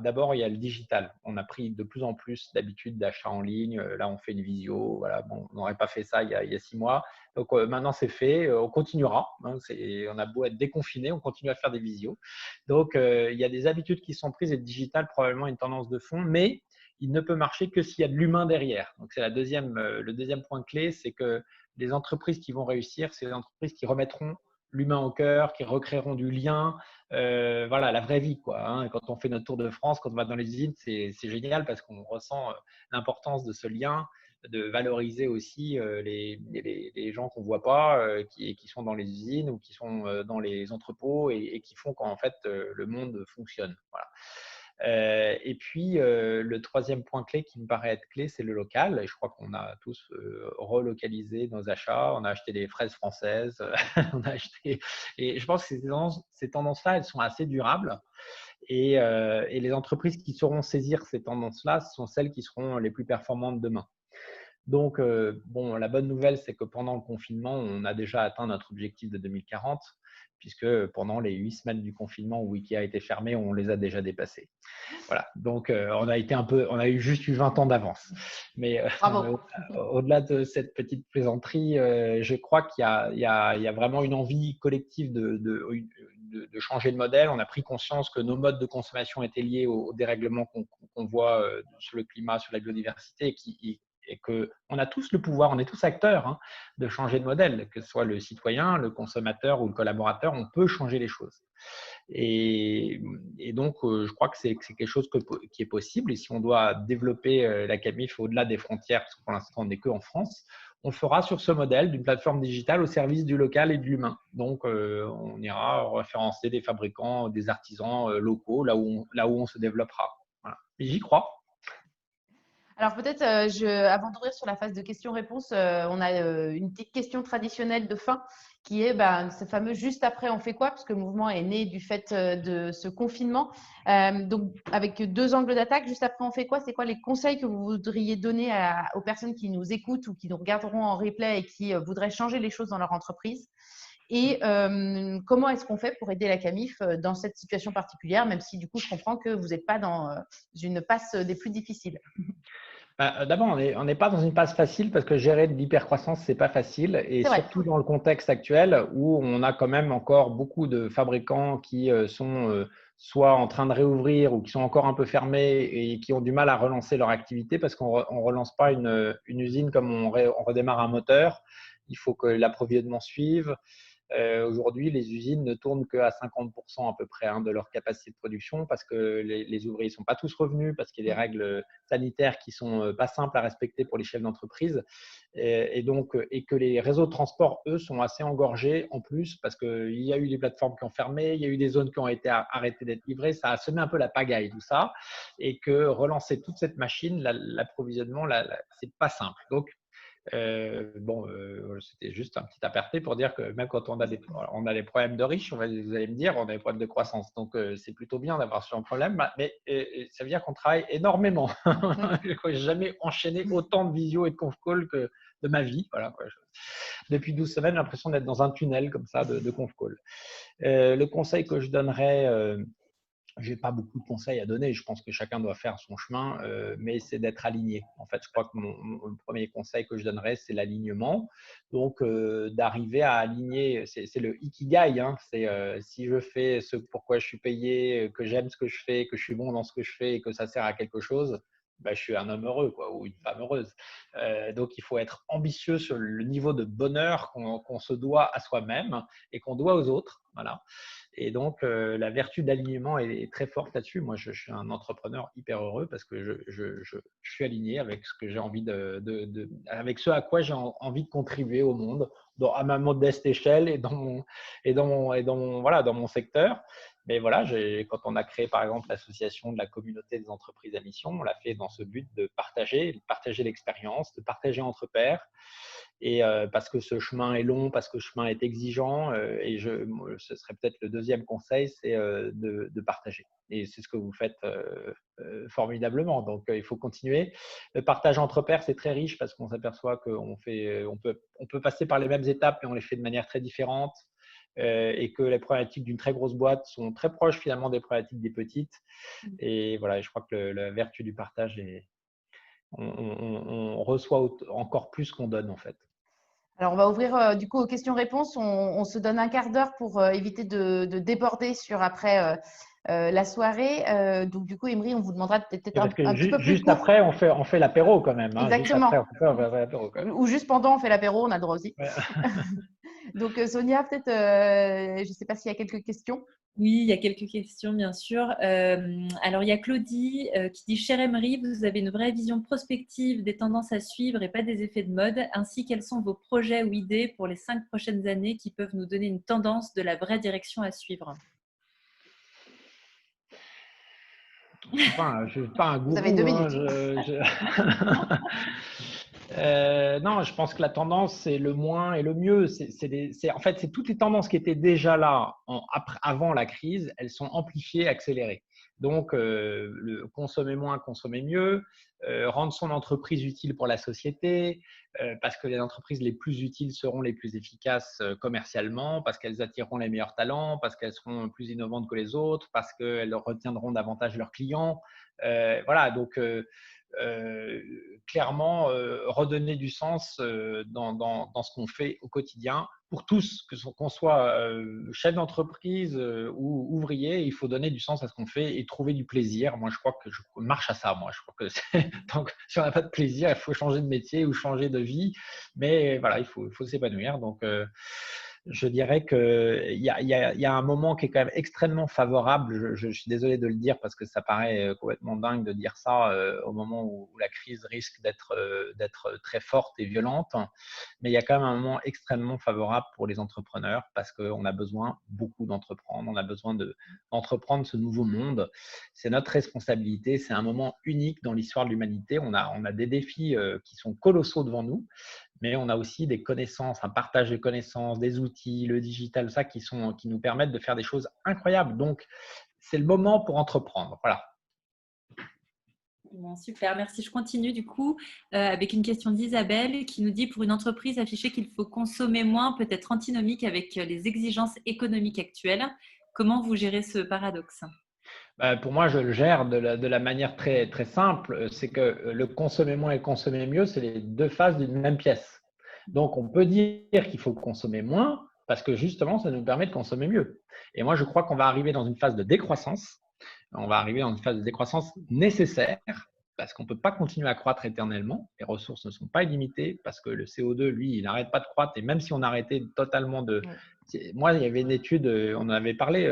D'abord, il y a le digital. On a pris de plus en plus d'habitude d'achat en ligne. Là, on fait une visio. Voilà, bon, on n'aurait pas fait ça il y a 6 mois. Donc, maintenant, c'est fait. On continuera. On a beau être déconfiné, on continue à faire des visios. Donc, il y a des habitudes qui sont prises et le digital, probablement une tendance de fond. Mais il ne peut marcher que s'il y a de l'humain derrière. Donc, c'est le deuxième point clé, c'est que les entreprises qui vont réussir, c'est les entreprises qui remettront l'humain au cœur, qui recréeront du lien, voilà, la vraie vie, quoi. Quand on fait notre tour de France, quand on va dans les usines, c'est génial parce qu'on ressent l'importance de ce lien, de valoriser aussi les gens qu'on ne voit pas, qui sont dans les usines ou qui sont dans les entrepôts et qui font qu'en fait le monde fonctionne. Voilà. Et puis, le troisième point clé qui me paraît être clé, c'est le local. Et je crois qu'on a tous relocalisé nos achats. On a acheté des fraises françaises. Et je pense que ces tendances-là, elles sont assez durables. Et les entreprises qui sauront saisir ces tendances-là sont celles qui seront les plus performantes demain. Donc, la bonne nouvelle, c'est que pendant le confinement, on a déjà atteint notre objectif de 2040. Puisque pendant les 8 semaines du confinement où IKEA a été fermé, on les a déjà dépassés. Voilà, donc on a juste eu 20 ans d'avance. Mais au-delà de cette petite plaisanterie, je crois qu'il y a vraiment une envie collective de changer de modèle. On a pris conscience que nos modes de consommation étaient liés au dérèglement qu'on voit sur le climat, sur la biodiversité, et qu'on a tous le pouvoir, on est tous acteurs de changer de modèle, que ce soit le citoyen, le consommateur ou le collaborateur, on peut changer les choses. Et donc, je crois que c'est quelque chose qui est possible. Et si on doit développer la Camif au-delà des frontières, parce que pour l'instant, on n'est qu'en France, on le fera sur ce modèle d'une plateforme digitale au service du local et de l'humain. Donc, on ira référencer des fabricants, des artisans locaux, là où on se développera. Voilà. Et j'y crois. Alors peut-être, avant d'ouvrir sur la phase de questions-réponses, on a une petite question traditionnelle de fin qui est ce fameux « juste après, on fait quoi ?» parce que le mouvement est né du fait de ce confinement. Donc, avec 2 angles d'attaque, juste après, on fait quoi? C'est quoi les conseils que vous voudriez donner aux personnes qui nous écoutent ou qui nous regarderont en replay et qui voudraient changer les choses dans leur entreprise? Et comment est-ce qu'on fait pour aider la Camif dans cette situation particulière, même si du coup, je comprends que vous n'êtes pas dans une passe des plus difficiles. D'abord, on n'est pas dans une passe facile parce que gérer de l'hypercroissance, ce n'est pas facile. Et surtout dans le contexte actuel où on a quand même encore beaucoup de fabricants qui sont soit en train de réouvrir ou qui sont encore un peu fermés et qui ont du mal à relancer leur activité parce qu'on ne relance pas une usine comme on redémarre un moteur. Il faut que l'approvisionnement suive. Aujourd'hui, les usines ne tournent qu'à 50% à peu près de leur capacité de production parce que les ouvriers ne sont pas tous revenus, parce qu'il y a des règles sanitaires qui ne sont pas simples à respecter pour les chefs d'entreprise et que les réseaux de transport, eux, sont assez engorgés en plus parce qu'il y a eu des plateformes qui ont fermé, il y a eu des zones qui ont été arrêtées d'être livrées, ça a semé un peu la pagaille tout ça et que relancer toute cette machine, l'approvisionnement, ce n'est pas simple. Donc, c'était juste un petit aparté pour dire que même quand on a des problèmes de riches, vous allez me dire, on a des problèmes de croissance. Donc, c'est plutôt bien d'avoir ce problème, mais ça veut dire qu'on travaille énormément. Je n'ai jamais enchaîné autant de visio et de conf call que de ma vie. Voilà, depuis 12 semaines, j'ai l'impression d'être dans un tunnel comme ça de conf call. Le conseil que je donnerais, je n'ai pas beaucoup de conseils à donner. Je pense que chacun doit faire son chemin, mais c'est d'être aligné. En fait, je crois que mon premier conseil que je donnerais, c'est l'alignement. Donc, d'arriver à aligner, c'est le ikigai. C'est si je fais ce pourquoi je suis payé, que j'aime ce que je fais, que je suis bon dans ce que je fais et que ça sert à quelque chose, je suis un homme heureux ou une femme heureuse. Donc, il faut être ambitieux sur le niveau de bonheur qu'on se doit à soi-même et qu'on doit aux autres. Voilà. Et donc, la vertu d'alignement est très forte là-dessus. Moi, je suis un entrepreneur hyper heureux parce que je suis aligné avec ce que j'ai envie avec ce à quoi j'ai envie de contribuer au monde, à ma modeste échelle et dans mon secteur. Mais voilà, quand on a créé par exemple l'association de la communauté des entreprises à mission, on l'a fait dans ce but de partager l'expérience, de partager entre pairs. Et parce que ce chemin est long, parce que le chemin est exigeant, ce serait peut-être le deuxième conseil, c'est de partager. Et c'est ce que vous faites formidablement. Donc, il faut continuer. Le partage entre pairs, c'est très riche parce qu'on s'aperçoit qu'on peut passer par les mêmes étapes, mais on les fait de manière très différente. Et que les problématiques d'une très grosse boîte sont très proches finalement des problématiques des petites. Et voilà, je crois que la vertu du partage on reçoit encore plus qu'on donne en fait. Alors, on va ouvrir du coup aux questions-réponses. On se donne un quart d'heure pour éviter de déborder sur après la soirée. Donc, du coup, Emery, on vous demandera peut-être un petit peu plus juste court. après, on fait l'apéro quand même. Exactement. Juste après, on fait l'apéro, quand même. Ou juste pendant, on fait l'apéro, on a le droit aussi. Ouais. Donc, Sonia, peut-être, je ne sais pas s'il y a quelques questions. Oui, il y a quelques questions, bien sûr. Alors, il y a Claudie qui dit « Chère Emery, vous avez une vraie vision prospective des tendances à suivre et pas des effets de mode. Ainsi, quels sont vos projets ou idées pour les 5 prochaines années qui peuvent nous donner une tendance de la vraie direction à suivre ?» Je ne suis pas un gourou. Vous avez 2 minutes. Non, je pense que la tendance, c'est le moins et le mieux. En fait, c'est toutes les tendances qui étaient déjà là avant la crise, elles sont amplifiées, accélérées. Donc, consommer moins, consommer mieux, rendre son entreprise utile pour la société, parce que les entreprises les plus utiles seront les plus efficaces commercialement, parce qu'elles attireront les meilleurs talents, parce qu'elles seront plus innovantes que les autres, parce qu'elles retiendront davantage leurs clients. Voilà, donc clairement redonner du sens dans ce qu'on fait au quotidien. Pour tous, qu'on soit chef d'entreprise ou ouvrier, il faut donner du sens à ce qu'on fait et trouver du plaisir. Moi, je crois que je marche à ça. Moi, je crois que si on n'a pas de plaisir, il faut changer de métier ou changer de vie. Mais voilà, il faut s'épanouir. Donc, je dirais qu'il y a un moment qui est quand même extrêmement favorable. Je suis désolé de le dire parce que ça paraît complètement dingue de dire ça au moment où la crise risque d'être très forte et violente. Mais il y a quand même un moment extrêmement favorable pour les entrepreneurs parce qu'on a besoin beaucoup d'entreprendre. On a besoin d'entreprendre ce nouveau monde. C'est notre responsabilité. C'est un moment unique dans l'histoire de l'humanité. On a des défis qui sont colossaux devant nous. Mais on a aussi des connaissances, un partage de connaissances, des outils, le digital, ça qui nous permettent de faire des choses incroyables. Donc, c'est le moment pour entreprendre. Voilà. Bon, super, merci. Je continue du coup avec une question d'Isabelle qui nous dit: pour une entreprise, afficher qu'il faut consommer moins peut être antinomique avec les exigences économiques actuelles. Comment vous gérez ce paradoxe? Pour moi, je le gère de la manière très, très simple. C'est que le consommer moins et le consommer mieux, c'est les deux faces d'une même pièce. Donc, on peut dire qu'il faut consommer moins parce que justement, ça nous permet de consommer mieux. Et moi, je crois qu'on va arriver dans une phase de décroissance. On va arriver dans une phase de décroissance nécessaire parce qu'on ne peut pas continuer à croître éternellement. Les ressources ne sont pas illimitées parce que le CO2, lui, il n'arrête pas de croître. Et même si on arrêtait totalement de… Moi, il y avait une étude, on en avait parlé,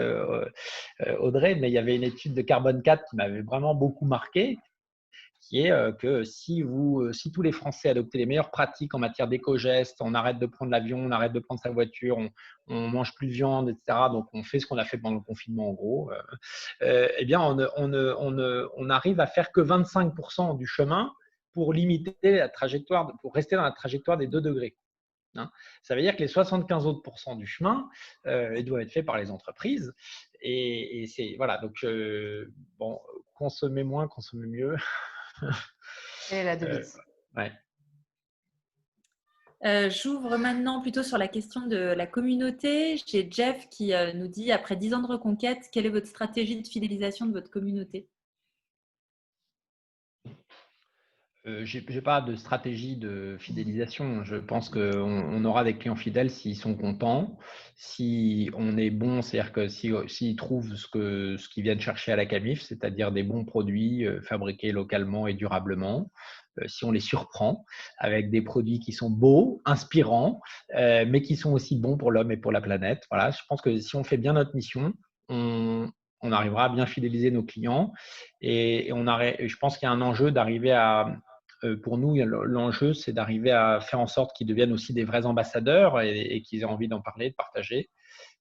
Audrey, mais il y avait une étude de Carbone 4 qui m'avait vraiment beaucoup marqué, qui est que si tous les Français adoptaient les meilleures pratiques en matière d'éco-gestes, on arrête de prendre l'avion, on arrête de prendre sa voiture, on mange plus de viande, etc. Donc, on fait ce qu'on a fait pendant le confinement, en gros. Eh bien, on arrive à faire que 25% du chemin pour limiter la trajectoire, pour rester dans la trajectoire des 2 degrés. Ça veut dire que les 75 autres % du chemin, ils doivent être faits par les entreprises. Et c'est voilà. Donc bon, consommer moins, consommer mieux. C'est la devise. Ouais. J'ouvre maintenant plutôt sur la question de la communauté. J'ai Jeff qui nous dit: après 10 ans de reconquête, quelle est votre stratégie de fidélisation de votre communauté? Je n'ai pas de stratégie de fidélisation. Je pense qu'on aura des clients fidèles s'ils sont contents, si on est bon, c'est-à-dire que s'ils trouvent ce qu'ils viennent chercher à la Camif, c'est-à-dire des bons produits fabriqués localement et durablement, si on les surprend avec des produits qui sont beaux, inspirants, mais qui sont aussi bons pour l'homme et pour la planète. Voilà, je pense que si on fait bien notre mission, on arrivera à bien fidéliser nos clients et je pense qu'il y a un enjeu d'arriver à… Pour nous, l'enjeu, c'est d'arriver à faire en sorte qu'ils deviennent aussi des vrais ambassadeurs et qu'ils aient envie d'en parler, de partager.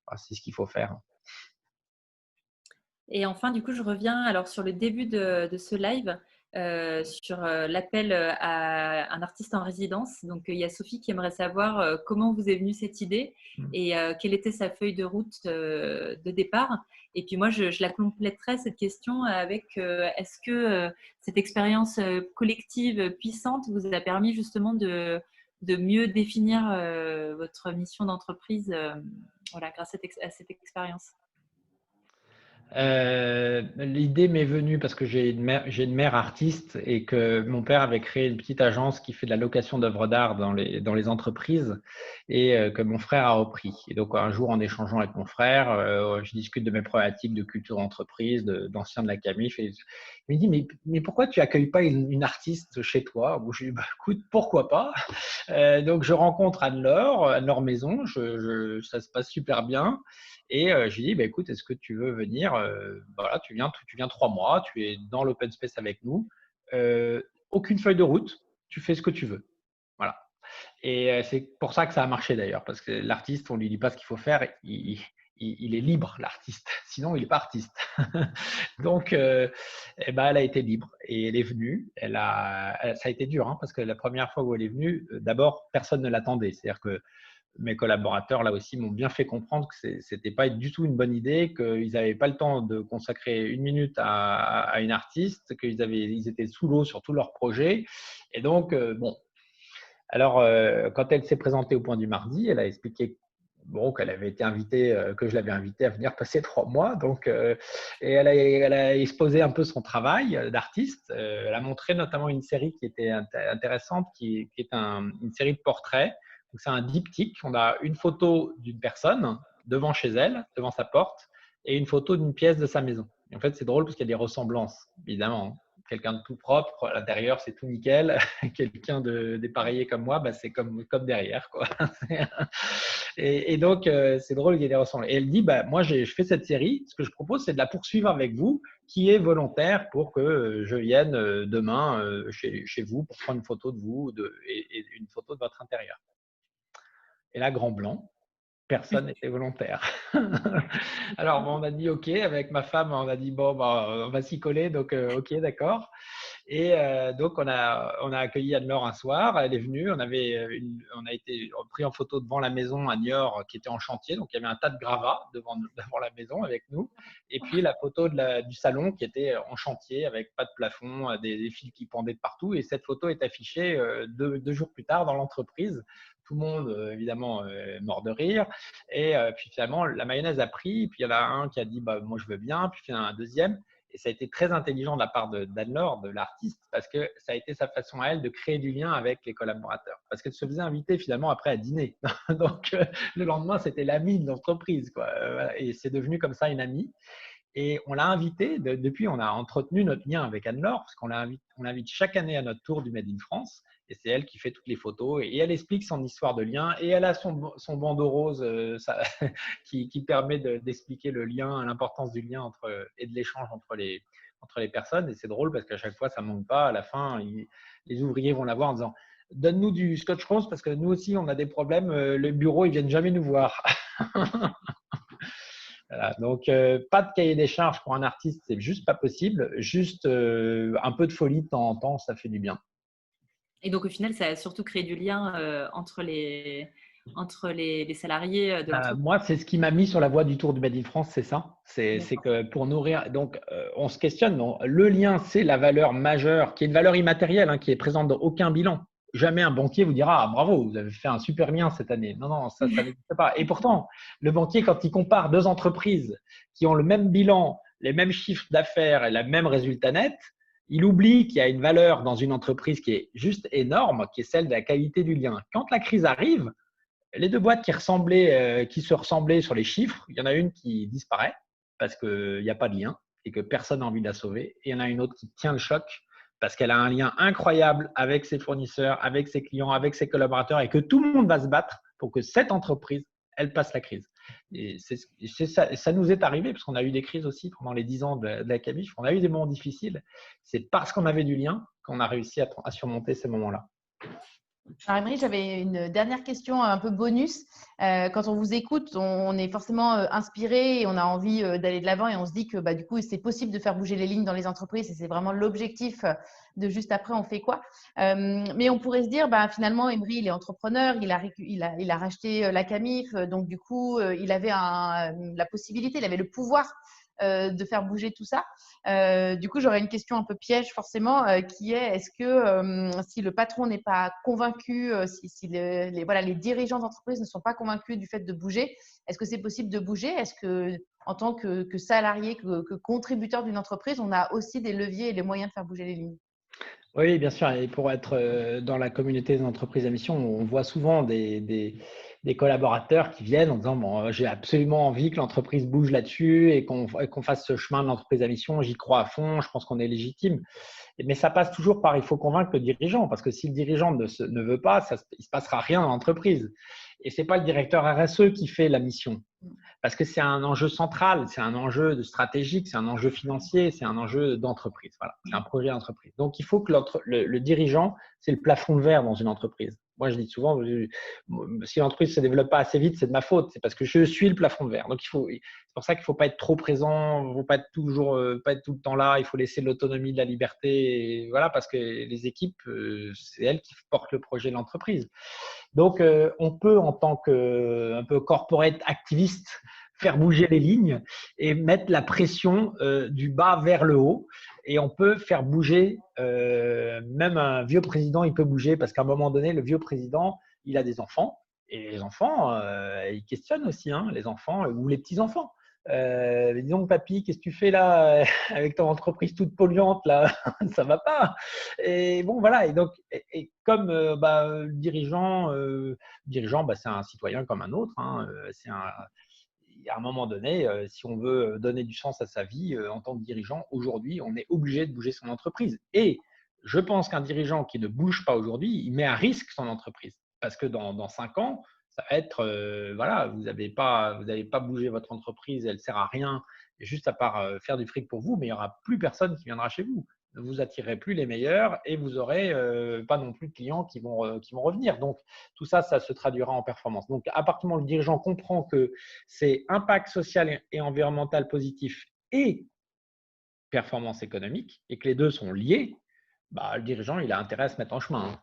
Enfin, c'est ce qu'il faut faire. Et enfin, du coup, je reviens alors sur le début de ce live, sur l'appel à un artiste en résidence. Donc, il y a Sophie qui aimerait savoir comment vous est venue cette idée et quelle était sa feuille de route de départ. Et puis moi, je la compléterai cette question avec est-ce que cette expérience collective puissante vous a permis justement de mieux définir votre mission d'entreprise voilà, grâce à cette expérience? L'idée m'est venue parce que j'ai une mère artiste et que mon père avait créé une petite agence qui fait de la location d'œuvres d'art dans les entreprises et que mon frère a repris. Et donc un jour, en échangeant avec mon frère, je discute de mes problématiques de culture d'entreprise, d'anciens de la Camif, et il me dit mais pourquoi tu accueilles pas une artiste chez toi? Bon, je lui dis écoute, pourquoi pas. Donc je rencontre Anne-Laure Maison, ça se passe super bien. Et je lui dis, écoute, est-ce que tu veux venir voilà, tu viens 3 mois, tu es dans l'open space avec nous. Aucune feuille de route, tu fais ce que tu veux. Voilà. Et c'est pour ça que ça a marché d'ailleurs, parce que l'artiste, on ne lui dit pas ce qu'il faut faire, il est libre, l'artiste. Sinon, il n'est pas artiste. Donc, elle a été libre et elle est venue. Ça a été dur, hein, parce que la première fois où elle est venue, d'abord, personne ne l'attendait. C'est-à-dire que mes collaborateurs, là aussi, m'ont bien fait comprendre que ce n'était pas du tout une bonne idée, qu'ils n'avaient pas le temps de consacrer 1 minute à une artiste, qu'ils étaient sous l'eau sur tous leurs projets. Et donc, bon. Alors, quand elle s'est présentée au Point du Mardi, elle a expliqué bon, qu'elle avait été invitée, que je l'avais invitée à venir passer 3 mois. Donc, et elle a exposé un peu son travail d'artiste. Elle a montré notamment une série qui était intéressante, qui est une série de portraits. Donc, c'est un diptyque. On a une photo d'une personne devant chez elle, devant sa porte, et une photo d'une pièce de sa maison. Et en fait, c'est drôle parce qu'il y a des ressemblances, évidemment. Quelqu'un de tout propre, à l'intérieur, c'est tout nickel. Quelqu'un de dépareillé comme moi, bah, c'est comme derrière, quoi. Et donc, c'est drôle qu'il y ait des ressemblances. Et elle dit, bah, moi, je fais cette série. Ce que je propose, c'est de la poursuivre avec vous, qui est volontaire pour que je vienne demain chez vous pour prendre une photo de vous et une photo de votre intérieur. Et là, grand blanc. Personne n'était volontaire. Alors, bon, on a dit OK. Avec ma femme, on a dit bon, bah, on va s'y coller. Donc, OK, d'accord. Et donc, on a accueilli Anne-Laure un soir. Elle est venue. On a été pris en photo devant la maison à Niort qui était en chantier. Donc, il y avait un tas de gravats devant la maison avec nous. Et puis, la photo du salon qui était en chantier avec pas de plafond, des fils qui pendaient de partout. Et cette photo est affichée 2 jours plus tard dans l'entreprise. Tout le monde, évidemment, mort de rire. Et puis finalement, la mayonnaise a pris. Puis il y en a un qui a dit bah, moi, je veux bien. Puis il y en a un deuxième. Et ça a été très intelligent de la part d'Anne-Laure, de l'artiste, parce que ça a été sa façon à elle de créer du lien avec les collaborateurs. Parce qu'elle se faisait inviter finalement après à dîner. Donc le lendemain, c'était l'amie de l'entreprise, quoi. Et c'est devenu comme ça une amie. Et on l'a invitée, depuis on a entretenu notre lien avec Anne-Laure, parce qu'on l'invite chaque année à notre tour du Made in France. Et c'est elle qui fait toutes les photos et elle explique son histoire de lien. Et elle a son bandeau rose qui permet d'expliquer le lien, l'importance du lien et de l'échange entre les personnes. Et c'est drôle parce qu'à chaque fois, ça ne manque pas. À la fin, les ouvriers vont la voir en disant « Donne-nous du scotch rose parce que nous aussi, on a des problèmes. Le bureau, ils ne viennent jamais nous voir. » Voilà, donc, pas de cahier des charges pour un artiste, c'est juste pas possible. Juste un peu de folie de temps en temps, ça fait du bien. Et donc, au final, ça a surtout créé du lien entre les salariés de l'entreprise. Moi, c'est ce qui m'a mis sur la voie du Tour du Made in France, c'est ça. C'est que pour nourrir… Donc, on se questionne. Non, le lien, c'est la valeur majeure, qui est une valeur immatérielle, hein, qui est présente dans aucun bilan. Jamais un banquier vous dira ah, « Bravo, vous avez fait un super lien cette année ». Non, ça n'existe pas. Et pourtant, le banquier, quand il compare 2 entreprises qui ont le même bilan, les mêmes chiffres d'affaires et le même résultat net, il oublie qu'il y a une valeur dans une entreprise qui est juste énorme, qui est celle de la qualité du lien. Quand la crise arrive, les 2 boîtes qui se ressemblaient sur les chiffres, il y en a une qui disparaît parce qu'il n'y a pas de lien et que personne n'a envie de la sauver. Et il y en a une autre qui tient le choc parce qu'elle a un lien incroyable avec ses fournisseurs, avec ses clients, avec ses collaborateurs et que tout le monde va se battre pour que cette entreprise, elle passe la crise. Et ça nous est arrivé parce qu'on a eu des crises aussi pendant les 10 ans de la Camif. On a eu des moments difficiles. C'est parce qu'on avait du lien qu'on a réussi à surmonter ces moments-là. Alors, Emery, j'avais une dernière question un peu bonus. Quand on vous écoute, on est forcément inspiré et on a envie d'aller de l'avant et on se dit que bah, du coup, c'est possible de faire bouger les lignes dans les entreprises et c'est vraiment l'objectif de juste après, on fait quoi. Mais on pourrait se dire, bah, finalement, Emery, il est entrepreneur, il a racheté la Camif, donc du coup, il avait la possibilité, il avait le pouvoir de faire bouger tout ça. Du coup, j'aurais une question un peu piège forcément qui est est-ce que si le patron n'est pas convaincu, si les dirigeants d'entreprise ne sont pas convaincus du fait de bouger, est-ce que c'est possible de bouger? Est-ce que en tant que salarié, que contributeur d'une entreprise, on a aussi des leviers et les moyens de faire bouger les lignes? Oui, bien sûr. Et pour être dans la communauté des entreprises à mission, on voit souvent des collaborateurs qui viennent en disant bon, j'ai absolument envie que l'entreprise bouge là-dessus et qu'on fasse ce chemin de l'entreprise à mission. J'y crois à fond, je pense qu'on est légitime. Mais ça passe toujours par il faut convaincre le dirigeant parce que si le dirigeant ne veut pas, il ne se passera rien dans l'entreprise. Et ce n'est pas le directeur RSE qui fait la mission parce que c'est un enjeu central, c'est un enjeu stratégique, c'est un enjeu financier, c'est un enjeu d'entreprise. Voilà, c'est un projet d'entreprise. Donc, il faut que le dirigeant, c'est le plafond de verre dans une entreprise. Moi, je dis souvent, si l'entreprise ne se développe pas assez vite, c'est de ma faute. C'est parce que je suis le plafond de verre. Donc, c'est pour ça qu'il ne faut pas être trop présent, il ne faut pas être tout le temps là. Il faut laisser l'autonomie, de la liberté. Et voilà, parce que les équipes, c'est elles qui portent le projet de l'entreprise. Donc, on peut, en tant qu'un peu corporate activiste, faire bouger les lignes et mettre la pression du bas vers le haut. Et on peut faire bouger, même un vieux président, il peut bouger parce qu'à un moment donné, le vieux président, il a des enfants Et les enfants, ils questionnent aussi, hein, les enfants ou les petits-enfants. Dis donc, papy, qu'est-ce que tu fais là avec ton entreprise toute polluante là? Ça va pas. Et bon, voilà. Et donc, comme le dirigeant, c'est un citoyen comme un autre. Hein, à un moment donné, si on veut donner du sens à sa vie en tant que dirigeant, aujourd'hui, on est obligé de bouger son entreprise. Et je pense qu'un dirigeant qui ne bouge pas aujourd'hui, il met à risque son entreprise. Parce que dans 5 ans, ça va être, vous n'avez pas bougé votre entreprise, elle ne sert à rien, juste à part faire du fric pour vous, mais il n'y aura plus personne qui viendra chez vous. Vous attirerez plus les meilleurs et vous n'aurez pas non plus de clients qui vont revenir. Donc, tout ça, ça se traduira en performance. Donc, à partir du moment où le dirigeant comprend que c'est impact social et environnemental positif et performance économique et que les deux sont liés, le dirigeant, il a intérêt à se mettre en chemin. Hein.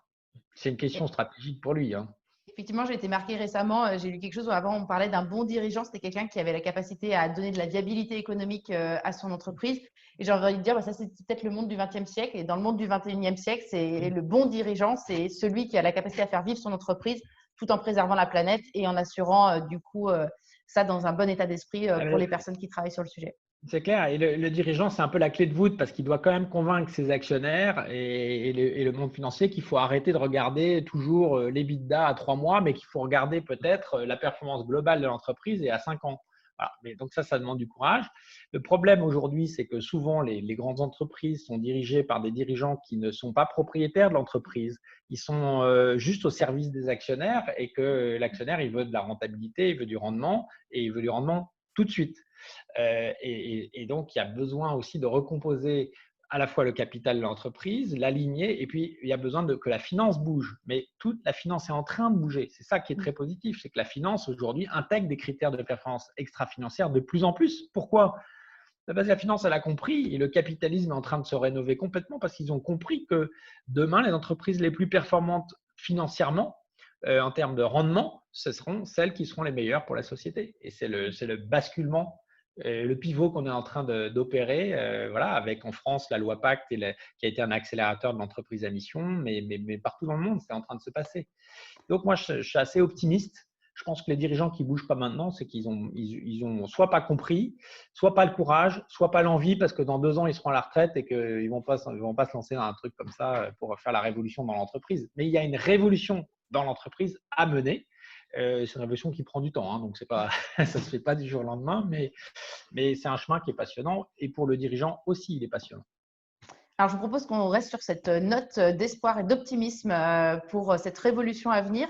C'est une question stratégique pour lui. Hein. Effectivement, j'ai été marquée récemment, j'ai lu quelque chose où avant on parlait d'un bon dirigeant, c'était quelqu'un qui avait la capacité à donner de la viabilité économique à son entreprise. Et j'ai envie de dire, ça c'est peut-être le monde du XXe siècle. Et dans le monde du XXIe siècle, c'est le bon dirigeant, c'est celui qui a la capacité à faire vivre son entreprise tout en préservant la planète et en assurant ça dans un bon état d'esprit pour les personnes qui travaillent sur le sujet. C'est clair. Et le dirigeant, c'est un peu la clé de voûte parce qu'il doit quand même convaincre ses actionnaires et le monde financier qu'il faut arrêter de regarder toujours l'EBITDA à 3 mois, mais qu'il faut regarder peut-être la performance globale de l'entreprise et à 5 ans. Voilà. Mais donc ça demande du courage. Le problème aujourd'hui, c'est que souvent les grandes entreprises sont dirigées par des dirigeants qui ne sont pas propriétaires de l'entreprise. Ils sont juste au service des actionnaires et que l'actionnaire, il veut de la rentabilité, il veut du rendement et il veut du rendement tout de suite. Et donc, il y a besoin aussi de recomposer à la fois le capital de l'entreprise, l'aligner, et puis il y a besoin que la finance bouge. Mais toute la finance est en train de bouger. C'est ça qui est très positif, c'est que la finance aujourd'hui intègre des critères de performance extra-financière de plus en plus. Pourquoi? Parce que la finance, elle a compris et le capitalisme est en train de se rénover complètement parce qu'ils ont compris que demain, les entreprises les plus performantes financièrement, en termes de rendement, ce seront celles qui seront les meilleures pour la société. Et c'est le basculement, le pivot qu'on est en train d'opérer, avec en France la loi Pacte qui a été un accélérateur de l'entreprise à mission, mais partout dans le monde, c'est en train de se passer. Donc moi, je suis assez optimiste. Je pense que les dirigeants qui ne bougent pas maintenant, c'est qu'ils ont soit pas compris, soit pas le courage, soit pas l'envie, parce que dans 2 ans, ils seront à la retraite et qu'ils ne vont pas se lancer dans un truc comme ça pour faire la révolution dans l'entreprise. Mais il y a une révolution dans l'entreprise à mener. C'est une révolution qui prend du temps, hein, donc ça ne se fait pas du jour au lendemain, mais c'est un chemin qui est passionnant et pour le dirigeant aussi, il est passionnant. Alors, je vous propose qu'on reste sur cette note d'espoir et d'optimisme pour cette révolution à venir.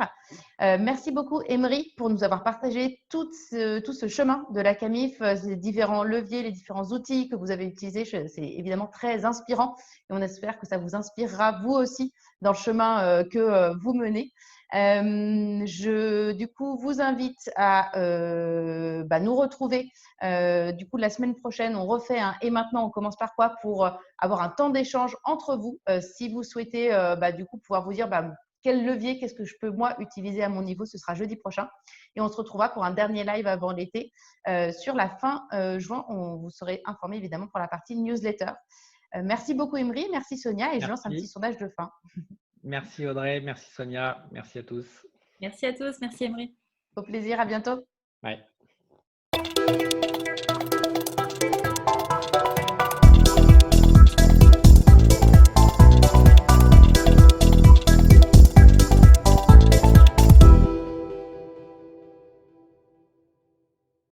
Merci beaucoup, Emery, pour nous avoir partagé tout ce chemin de la CAMIF, les différents leviers, les différents outils que vous avez utilisés. C'est évidemment très inspirant et on espère que ça vous inspirera, vous aussi, dans le chemin que vous menez. Du coup, vous invite à nous retrouver. Du coup, la semaine prochaine, on refait un « Et maintenant, on commence par quoi ?» pour avoir un temps d'échange entre vous. Si vous souhaitez du coup pouvoir vous dire quel levier, qu'est-ce que je peux moi utiliser à mon niveau, ce sera jeudi prochain. Et on se retrouvera pour un dernier live avant l'été. Sur la fin juin, on vous serez informé évidemment pour la partie newsletter. Merci beaucoup, Emery. Merci, Sonia. Et je lance un petit sondage de fin. Merci Audrey, merci Sonia, merci à tous. Merci à tous, merci Emery. Au plaisir, à bientôt. Ouais.